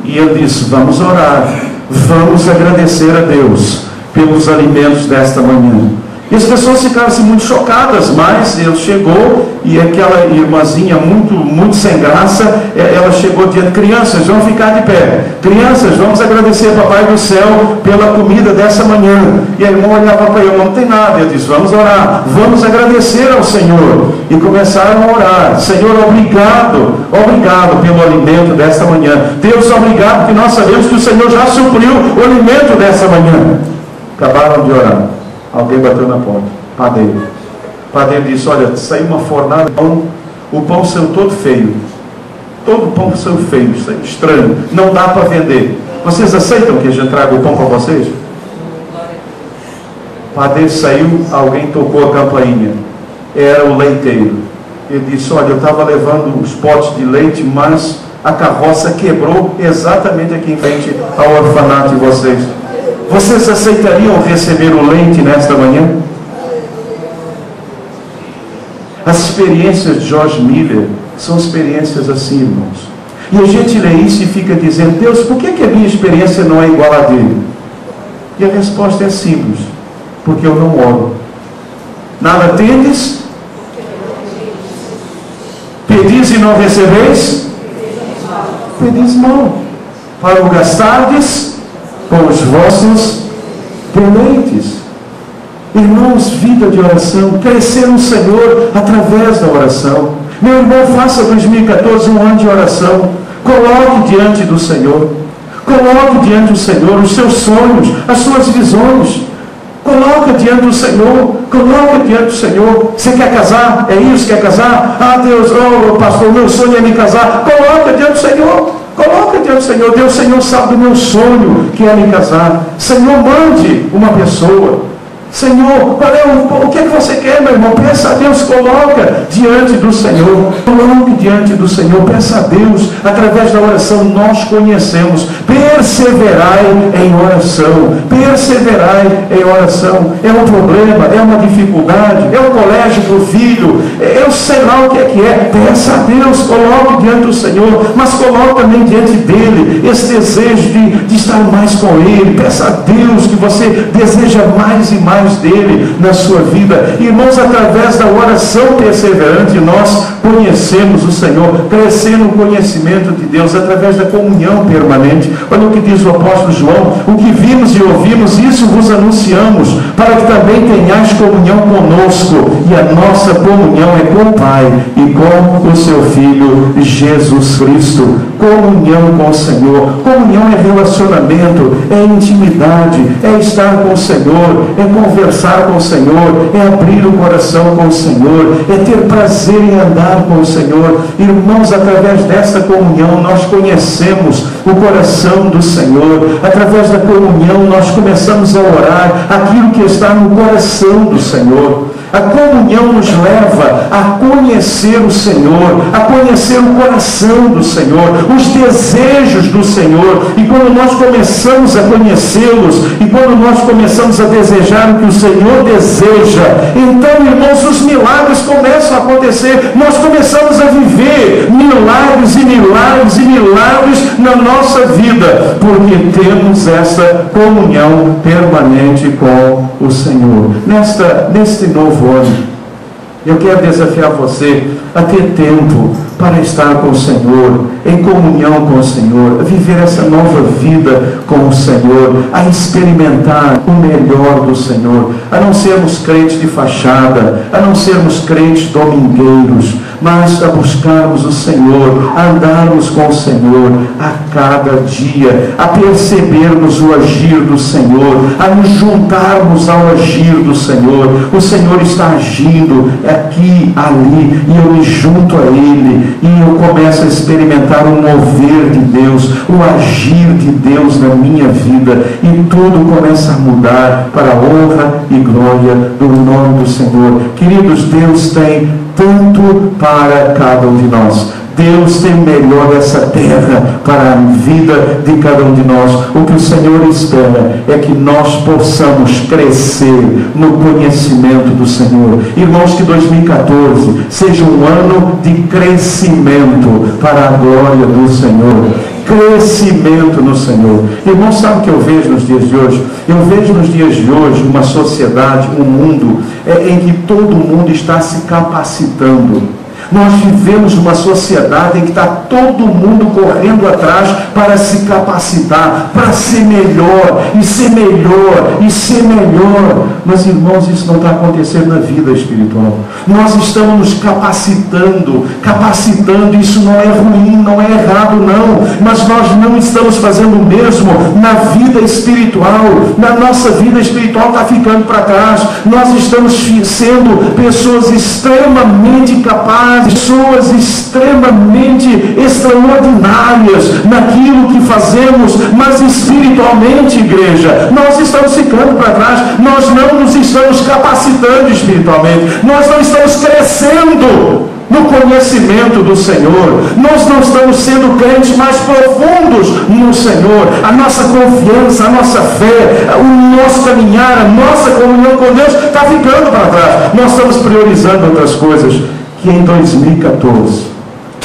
E ele disse: vamos orar, vamos agradecer a Deus pelos alimentos desta manhã. E as pessoas ficaram assim muito chocadas, mas ele chegou, e aquela irmãzinha muito sem graça, ela chegou dizendo: crianças, vamos ficar de pé, crianças, vamos agradecer ao Papai do Céu pela comida dessa manhã. E a irmã olhava para ele: não tem nada. Ele disse: vamos orar, vamos agradecer ao Senhor. E começaram a orar: Senhor, obrigado pelo alimento desta manhã. Deus, obrigado, porque nós sabemos que o Senhor já supriu o alimento dessa manhã. Acabaram de orar. Alguém bateu na porta. Padeiro. O padeiro disse: olha, saiu uma fornada de pão, o pão saiu todo feio. Todo o pão saiu feio, saiu estranho, não dá para vender. Vocês aceitam que a gente traga o pão para vocês? O padeiro saiu, alguém tocou a campainha. Era o leiteiro. Ele disse: olha, eu estava levando os potes de leite, mas a carroça quebrou exatamente aqui em frente ao orfanato de vocês. Vocês aceitariam receber o leite nesta manhã? As experiências de George Miller são experiências assim, irmãos. E a gente lê isso e fica dizendo: Deus, por que a minha experiência não é igual a dele? E a resposta é simples: porque eu não oro. Nada tendes, pedis e não recebeis, pedis mal, para o gastardes com os vossos deleites. Irmãos, vida de oração, crescer no Senhor através da oração. Meu irmão, faça 2014 um ano de oração. Coloque diante do Senhor, coloque diante do Senhor os seus sonhos, as suas visões. Coloca diante do Senhor, coloca diante do Senhor. Você quer casar? É isso? Quer casar? Ah, Deus, pastor, meu sonho é me casar. Coloca diante do Senhor. Coloca diante do Senhor. Deus, Senhor, sabe do meu sonho, que é me casar. Senhor, mande uma pessoa. Senhor, o que é que você quer, meu irmão? Peça a Deus, coloca diante do Senhor. Coloque diante do Senhor, peça a Deus. Através da oração nós conhecemos. Perseverai em oração. Perseverai em oração. É um problema, é uma dificuldade, é um colégio do filho, eu sei lá o que é. Peça a Deus, coloque diante do Senhor, mas coloque também diante dele esse desejo de estar mais com ele. Peça a Deus que você deseja mais e mais dele na sua vida. Irmãos, através da oração perseverante nós conhecemos o Senhor, crescendo no conhecimento de Deus, através da comunhão permanente. Olha o que diz o apóstolo João: o que vimos e ouvimos, isso vos anunciamos, para que também tenhais comunhão conosco, e a nossa comunhão é com o Pai e com o seu Filho Jesus Cristo. Comunhão com o Senhor. Comunhão é relacionamento, é intimidade, é estar com o Senhor, é conversar com o Senhor, é abrir o coração com o Senhor, é ter prazer em andar com o Senhor. Irmãos, através desta comunhão nós conhecemos o coração do Senhor. Através da comunhão nós começamos a orar aquilo que está no coração do Senhor. A comunhão nos leva a conhecer o Senhor, a conhecer o coração do Senhor, os desejos do Senhor. E quando nós começamos a conhecê-los, e quando nós começamos a desejar o que o Senhor deseja, então, irmãos, os milagres começam a acontecer. Nós começamos a viver milagres e milagres e milagres na nossa vida, porque temos essa comunhão permanente com o Senhor. Neste novo ano, eu quero desafiar você a ter tempo para estar com o Senhor, em comunhão com o Senhor, a viver essa nova vida com o Senhor, a experimentar o melhor do Senhor, a não sermos crentes de fachada, a não sermos crentes domingueiros, mas a buscarmos o Senhor, a andarmos com o Senhor a cada dia, a percebermos o agir do Senhor, a nos juntarmos ao agir do Senhor. O Senhor está agindo aqui, ali, e eu me junto a Ele, e eu começo a experimentar o mover de Deus, o agir de Deus na minha vida, e tudo começa a mudar para a honra e glória do nome do Senhor. Queridos, Deus tem tanto para cada um de nós. Deus tem melhor dessa terra para a vida de cada um de nós. O que o Senhor espera é que nós possamos crescer no conhecimento do Senhor. Irmãos, que 2014 seja um ano de crescimento para a glória do Senhor. Crescimento no Senhor. Irmãos, sabe o que eu vejo nos dias de hoje? Eu vejo nos dias de hoje uma sociedade, um mundo em que todo mundo está se capacitando. Nós vivemos uma sociedade em que está todo mundo correndo atrás para se capacitar, para ser melhor, e ser melhor, e ser melhor. Mas, irmãos, isso não está acontecendo na vida espiritual. Nós estamos nos capacitando, isso não é ruim, não é errado, não. Mas nós não estamos fazendo o mesmo na vida espiritual. Na nossa vida espiritual está ficando para trás. Nós estamos sendo pessoas extremamente capazes, pessoas extremamente extraordinárias naquilo que fazemos, mas espiritualmente, igreja, nós estamos ficando para trás. Nós não nos estamos capacitando espiritualmente, nós não estamos crescendo no conhecimento do Senhor, nós não estamos sendo crentes mais profundos no Senhor. A nossa confiança, a nossa fé, o nosso caminhar, a nossa comunhão com Deus está ficando para trás. Nós estamos priorizando outras coisas. Que em 2014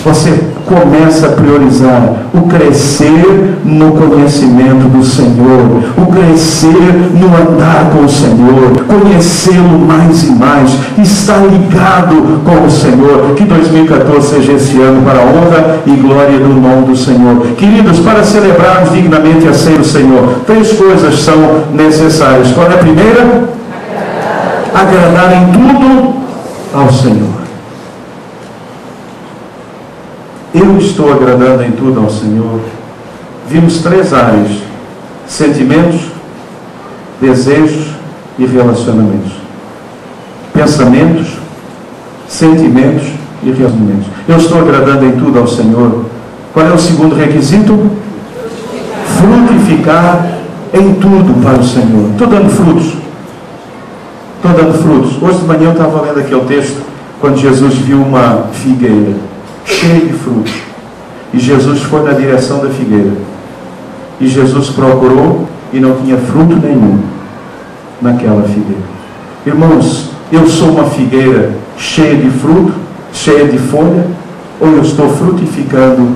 você começa a priorizar o crescer no conhecimento do Senhor, o crescer no andar com o Senhor, conhecê-lo mais e mais, estar ligado com o Senhor. Que 2014 seja esse ano para a honra e glória do nome do Senhor. Queridos, para celebrarmos dignamente a ceia do Senhor, 3 coisas são necessárias. Qual é a primeira? Agradar em tudo ao Senhor. Eu estou agradando em tudo ao Senhor. Vimos 3 áreas: sentimentos, desejos e relacionamentos. Pensamentos, sentimentos e relacionamentos. Eu estou agradando em tudo ao Senhor. Qual é o segundo requisito? Frutificar em tudo para o Senhor. Estou dando frutos. Estou dando frutos. Hoje de manhã eu estava lendo aqui o texto, quando Jesus viu uma figueira cheio de frutos, e Jesus foi na direção da figueira, e Jesus procurou e não tinha fruto nenhum naquela figueira. Irmãos, eu sou uma figueira cheia de fruto, cheia de folha, ou eu estou frutificando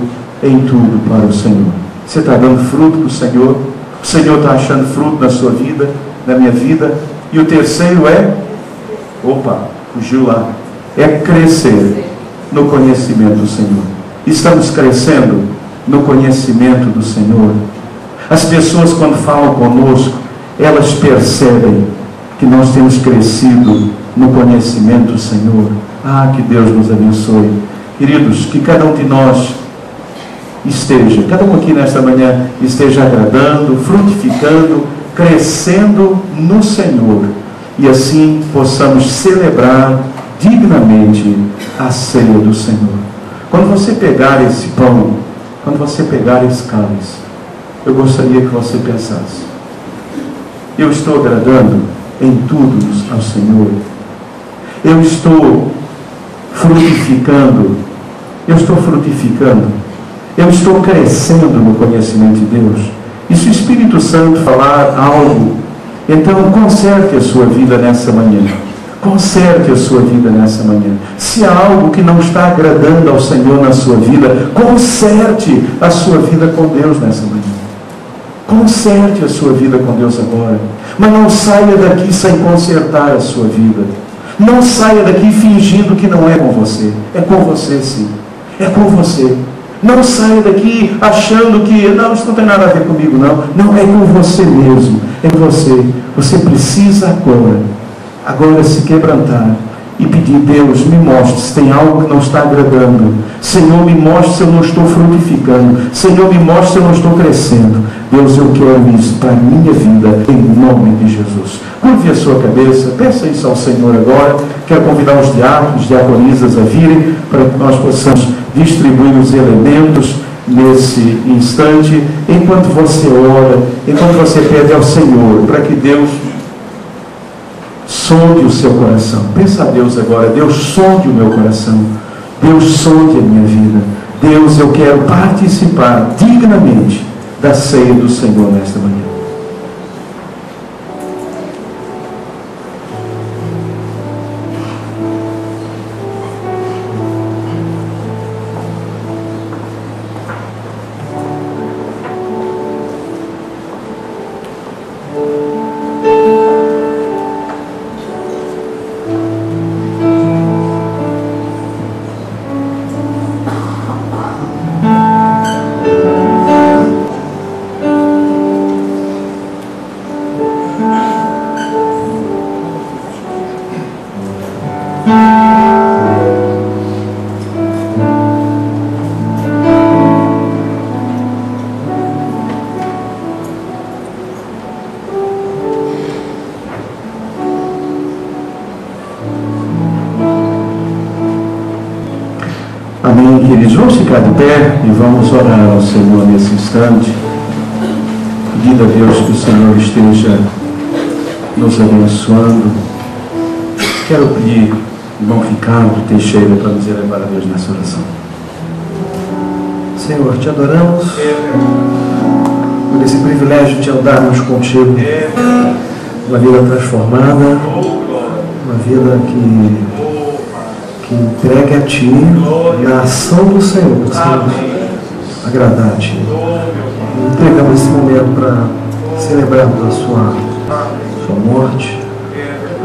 em tudo para o Senhor? Você está dando fruto para o Senhor? O Senhor está achando fruto na sua vida, na minha vida? E o terceiro é, fugiu lá, é crescer no conhecimento do Senhor. Estamos crescendo no conhecimento do Senhor. As pessoas, quando falam conosco, elas percebem que nós temos crescido no conhecimento do Senhor. Que Deus nos abençoe. Queridos, que cada um de nós cada um aqui nesta manhã esteja agradando, frutificando, crescendo no Senhor. e assim possamos celebrar dignamente a ceia do Senhor. Quando você pegar esse pão, quando você pegar esse cálice, eu gostaria que você pensasse: eu estou agradando em tudo ao Senhor? Eu estou frutificando? Eu estou frutificando? Eu estou crescendo no conhecimento de Deus? E se o Espírito Santo falar algo, então conserte a sua vida nessa manhã. Conserte a sua vida nessa manhã. Se há algo que não está agradando ao Senhor na sua vida, conserte a sua vida com Deus nessa manhã. Conserte a sua vida com Deus agora. Mas não saia daqui sem consertar a sua vida. Não saia daqui fingindo que não é com você. É com você, sim. É com você. Não saia daqui achando que não, isso não tem nada a ver comigo, não. Não, é com você mesmo. É com você. Você precisa agora se quebrantar e pedir: Deus, me mostre se tem algo que não está agradando. Senhor, me mostre se eu não estou frutificando. Senhor, me mostre se eu não estou crescendo. Deus, eu quero isso para a minha vida, em nome de Jesus. Curve a sua cabeça, peça isso ao Senhor agora. Quero convidar os diáconos, diaconisas a virem, para que nós possamos distribuir os elementos nesse instante, enquanto você ora, enquanto você pede ao Senhor, para que Deus sonde o seu coração. Pensa a Deus agora: Deus, sonde o meu coração. Deus, sonde a minha vida. Deus, eu quero participar dignamente da ceia do Senhor nesta manhã. Amém, queridos. Vamos ficar de pé e vamos orar ao Senhor nesse instante, pedindo a Deus que o Senhor esteja nos abençoando. Quero pedir irmão Ricardo Teixeira para nos elevar a Deus nessa oração. Senhor, te adoramos por esse privilégio de andarmos contigo, uma vida transformada, uma vida que entregue a Ti, na ação do Senhor, possamos agradar a Ti. Entregamos esse momento para celebrarmos a sua morte,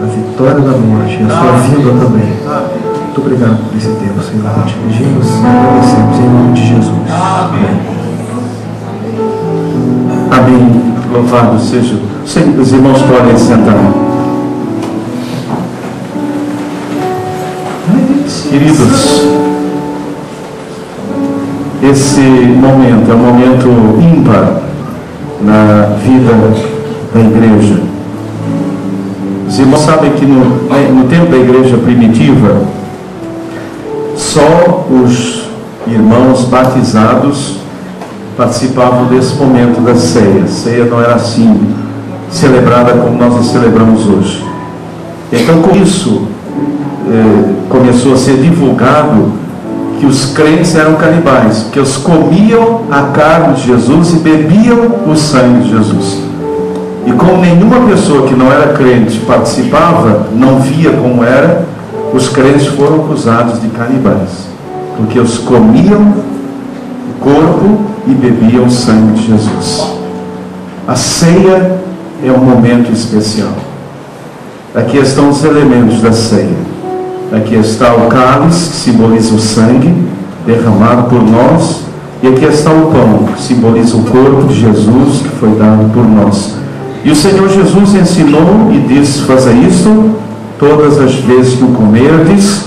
a vitória da morte e a sua vinda também. Muito obrigado por esse tempo, Senhor. Te pedimos e agradecemos em nome de Jesus. Amém. Amém. Louvado seja. Os irmãos podem sentar. Queridos, esse momento é um momento ímpar na vida da igreja. Os irmãos sabem que no tempo da igreja primitiva, só os irmãos batizados participavam desse momento da ceia. A ceia não era assim celebrada como nós a celebramos hoje. Então, com isso, começou a ser divulgado que os crentes eram canibais, que eles comiam a carne de Jesus e bebiam o sangue de Jesus. E como nenhuma pessoa que não era crente participava, não via como era, os crentes foram acusados de canibais, porque eles comiam o corpo e bebiam o sangue de Jesus. A ceia é um momento especial. Aqui estão os elementos da ceia. Aqui está o cálice, que simboliza o sangue derramado por nós. E aqui está o pão, que simboliza o corpo de Jesus, que foi dado por nós. E o Senhor Jesus ensinou e disse: faça isto todas as vezes que o comerdes,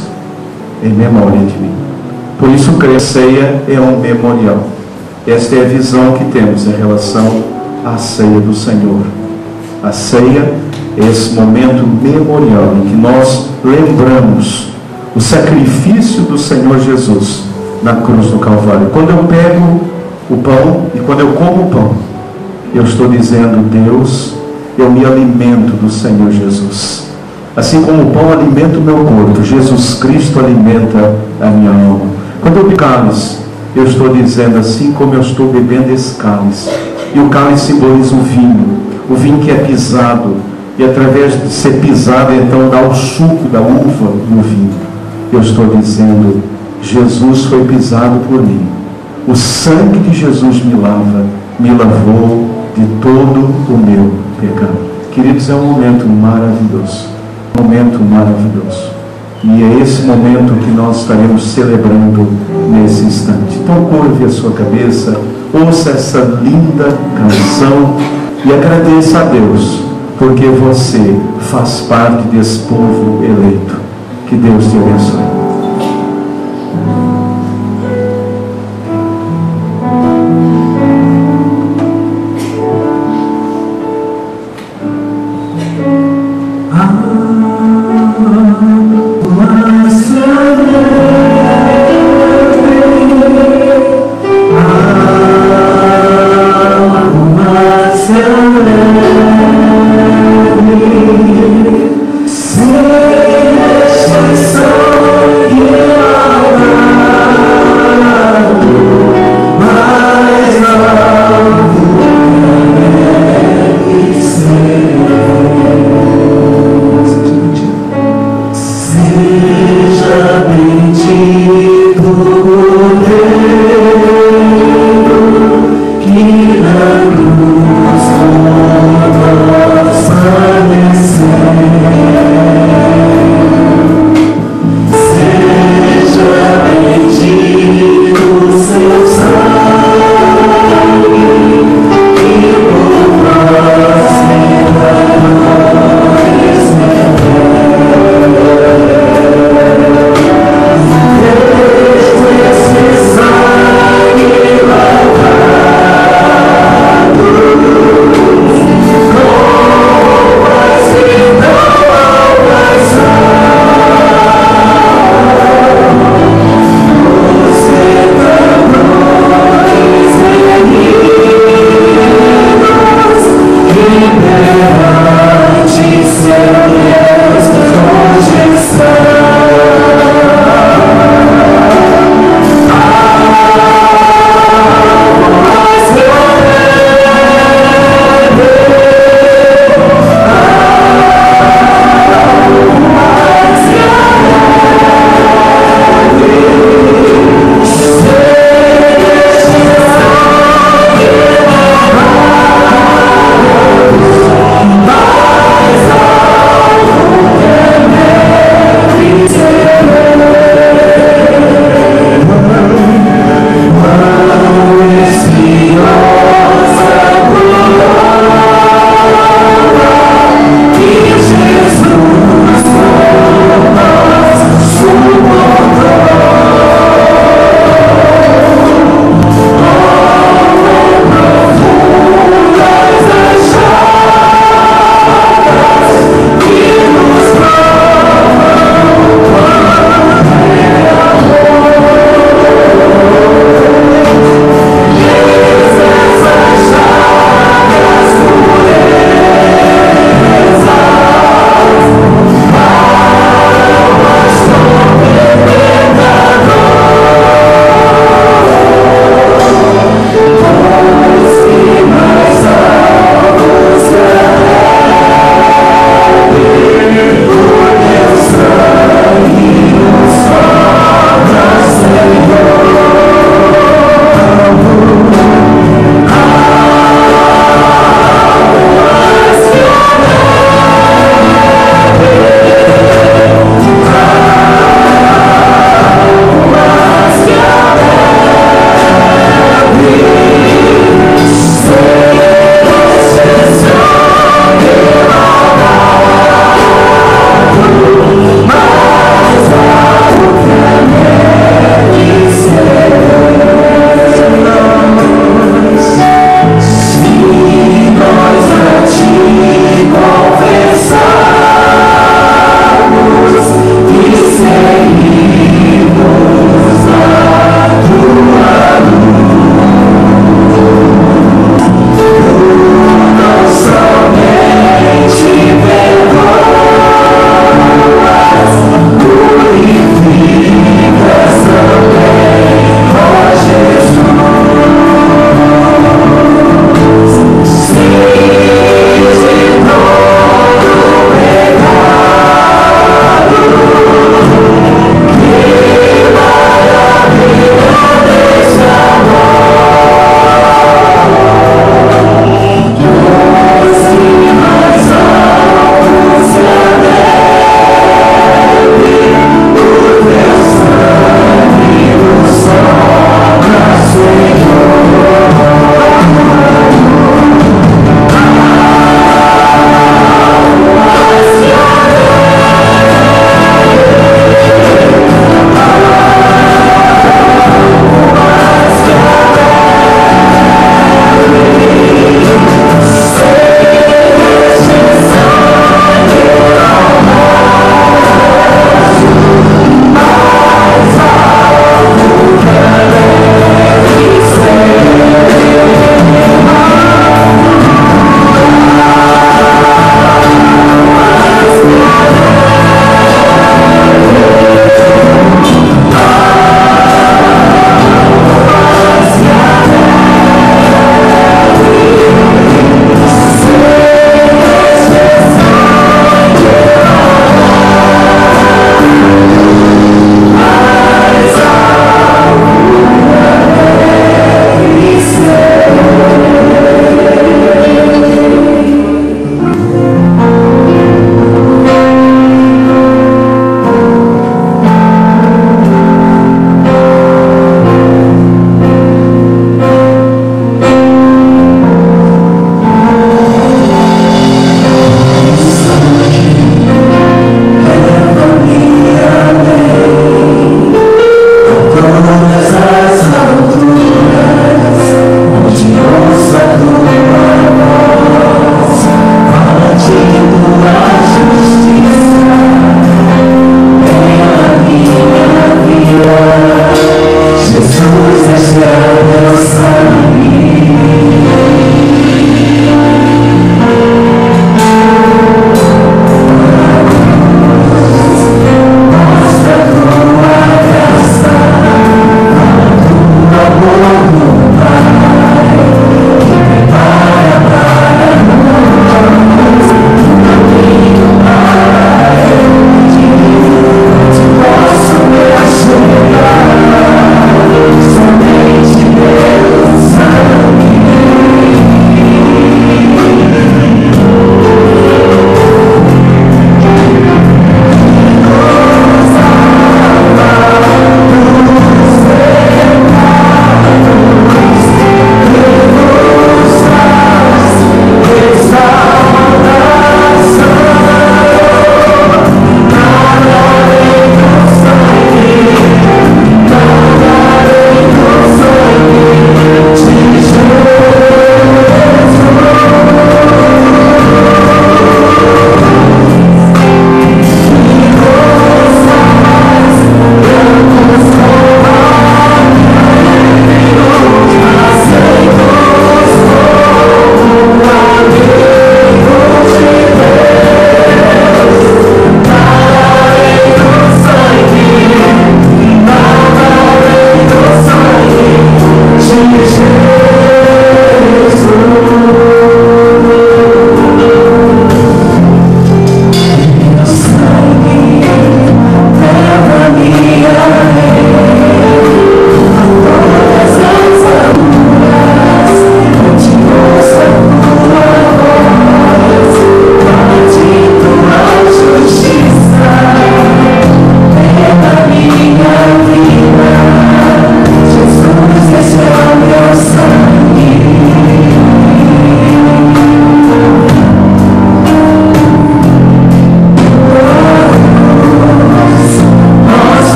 em memória de mim. Por isso, a ceia é um memorial. Esta é a visão que temos em relação à ceia do Senhor. A ceia esse momento memorial em que nós lembramos o sacrifício do Senhor Jesus na cruz do Calvário. Quando eu pego o pão e quando eu como o pão, eu estou dizendo: Deus, eu me alimento do Senhor Jesus. Assim como o pão alimenta o meu corpo, Jesus Cristo alimenta a minha alma. Quando eu bebo cálice, eu estou dizendo: assim como eu estou bebendo esse cálice, e o cálice simboliza o vinho que é pisado, e através de ser pisado, então dá o suco da uva no vinho. Eu estou dizendo: Jesus foi pisado por mim. O sangue de Jesus me lavou de todo o meu pecado. Queridos, é um momento maravilhoso. Um momento maravilhoso. E é esse momento que nós estaremos celebrando nesse instante. Então curve a sua cabeça, ouça essa linda canção e agradeça a Deus, porque você faz parte desse povo eleito. Que Deus te abençoe.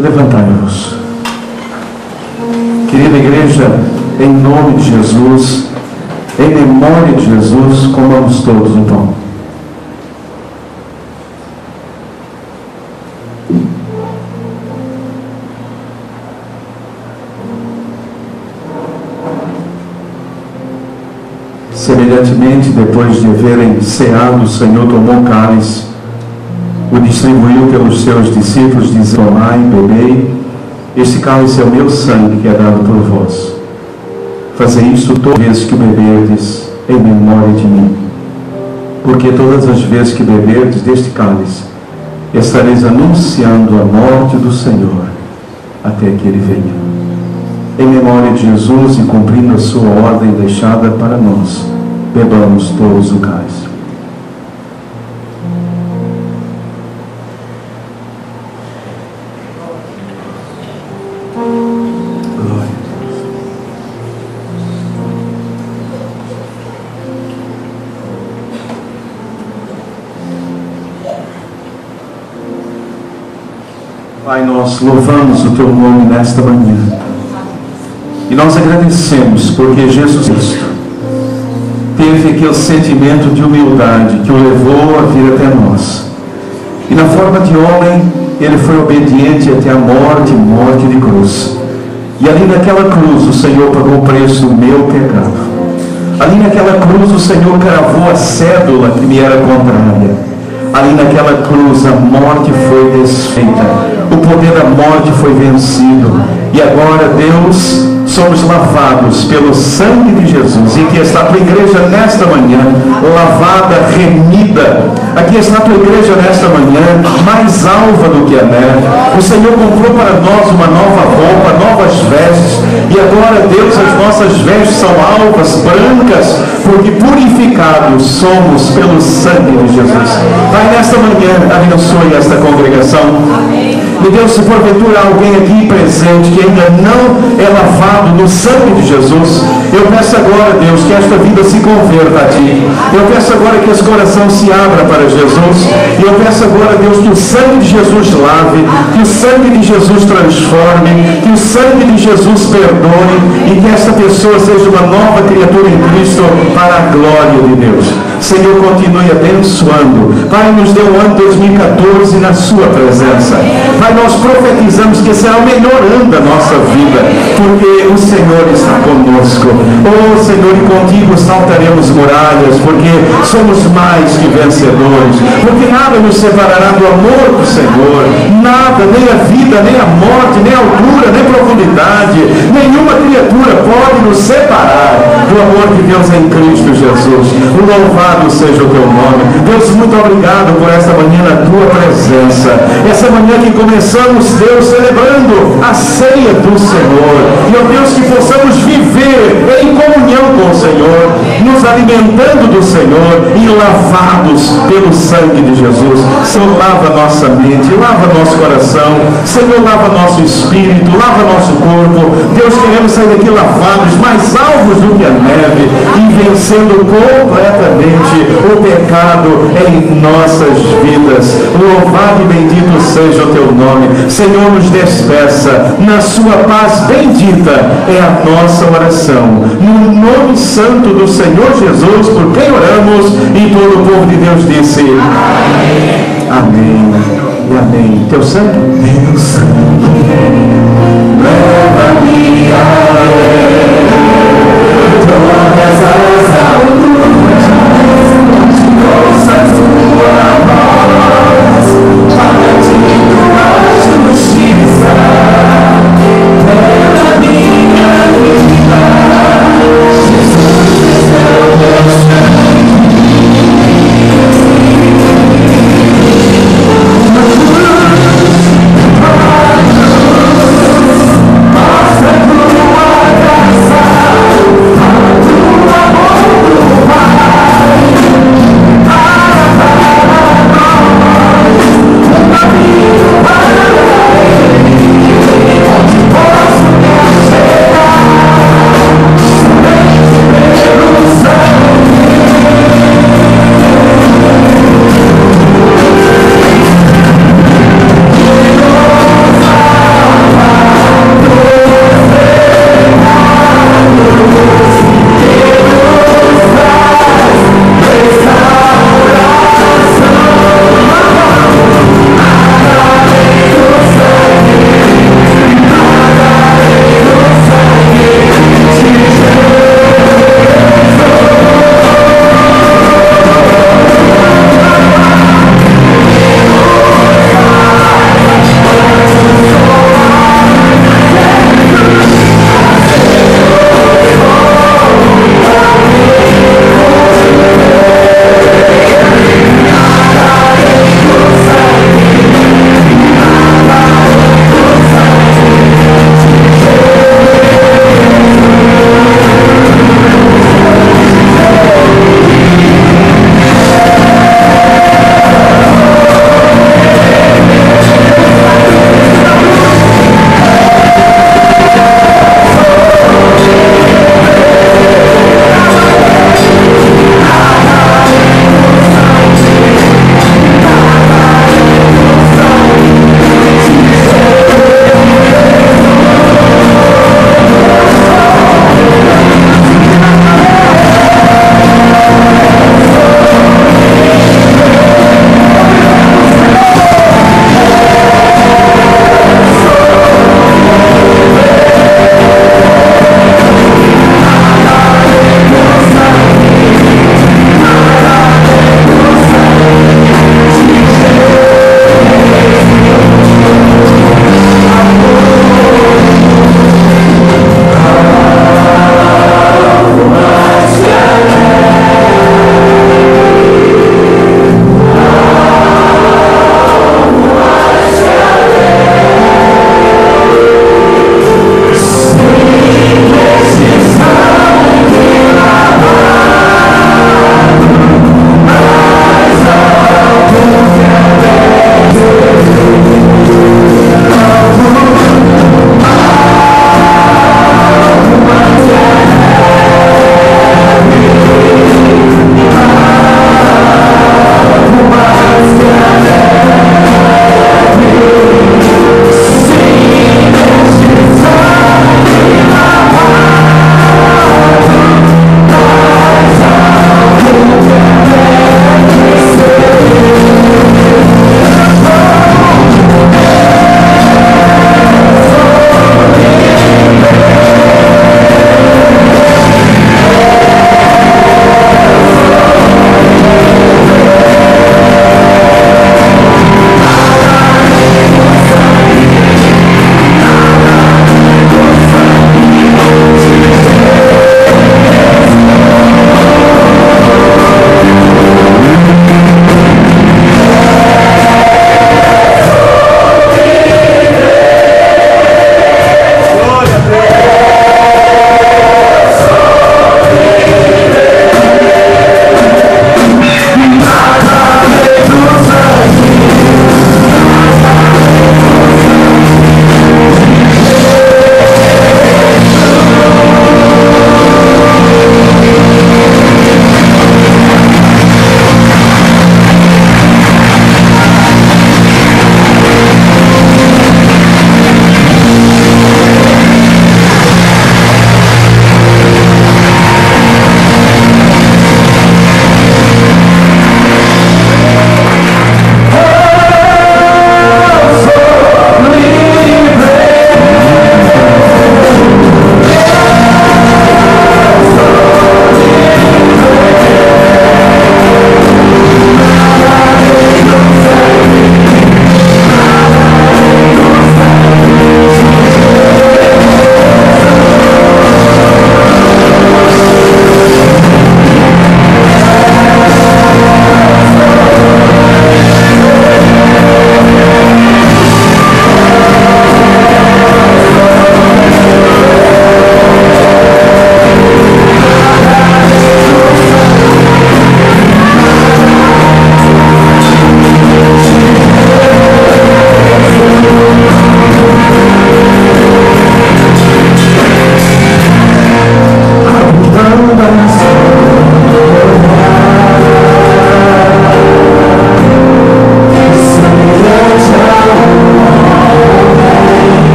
Levantai-vos. Querida igreja, em nome de Jesus, em memória de Jesus, comamos todos o pão. Semelhantemente, depois de haverem ceado, o Senhor tomou o cálice, o distribuiu pelos seus discípulos, dizendo: tomai, bebei, este cálice é o meu sangue que é dado por vós. Fazei isto todas as vezes que beberdes, em memória de mim. Porque todas as vezes que beberdes deste cálice, estareis anunciando a morte do Senhor, até que Ele venha. Em memória de Jesus e cumprindo a sua ordem deixada para nós, bebamos todos o cálice. Pai, nós louvamos o Teu nome nesta manhã. E nós agradecemos porque Jesus Cristo teve aquele sentimento de humildade que o levou a vir até nós. E na forma de homem, Ele foi obediente até a morte de cruz. E ali naquela cruz o Senhor pagou o preço do meu pecado. Ali naquela cruz o Senhor cravou a cédula que me era contrária. Ali naquela cruz a morte foi desfeita. O poder da morte foi vencido. E agora, Deus, somos lavados pelo sangue de Jesus. E aqui está a tua igreja nesta manhã, lavada, remida. Aqui está a tua igreja nesta manhã, mais alva do que a neve. O Senhor comprou para nós uma nova roupa, novas vestes. E agora, Deus, as nossas vestes são alvas, brancas, porque purificados somos pelo sangue de Jesus. Pai, nesta manhã, abençoe esta congregação. E Deus, se porventura alguém aqui presente que ainda não é lavado no sangue de Jesus, eu peço agora, Deus, que esta vida se converta a Ti. Eu peço agora que esse coração se abra para Jesus. E eu peço agora, Deus, que o sangue de Jesus lave, que o sangue de Jesus transforme, que o sangue de Jesus perdoe e que esta pessoa seja uma nova criatura em Cristo para a glória de Deus. Senhor, continue abençoando. Pai, nos dê o ano 2014 na Sua presença. Pai, nós profetizamos que será o melhor ano da nossa vida, porque o Senhor está conosco. Oh Senhor, e contigo saltaremos muralhas, porque somos mais que vencedores, porque nada nos separará do amor do Senhor. Nada, nem a vida, nem a morte, nem a altura, nem a profundidade, nenhuma criatura pode nos separar do amor de Deus em Cristo Jesus. Louvado seja o teu nome. Deus, muito obrigado por esta manhã na tua presença. Essa manhã que começamos, Deus, celebrando a ceia do Senhor. E, ó Deus, que possamos viver em comunhão com o Senhor, nos alimentando do Senhor e lavados pelo sangue de Jesus. Senhor, lava nossa mente, lava nosso coração. Senhor, lava nosso espírito, lava nosso corpo. Deus, queremos sair daqui lavados, mais alvos do que a neve, e vencendo completamente o pecado em nossas vidas. Louvado e bendito seja o teu nome. Senhor, nos despeça na sua paz bendita, é a nossa oração, no nome santo do Senhor Jesus, por quem oramos, e todo o povo de Deus disse amém, amém e amém. Teu sangue, leva-me a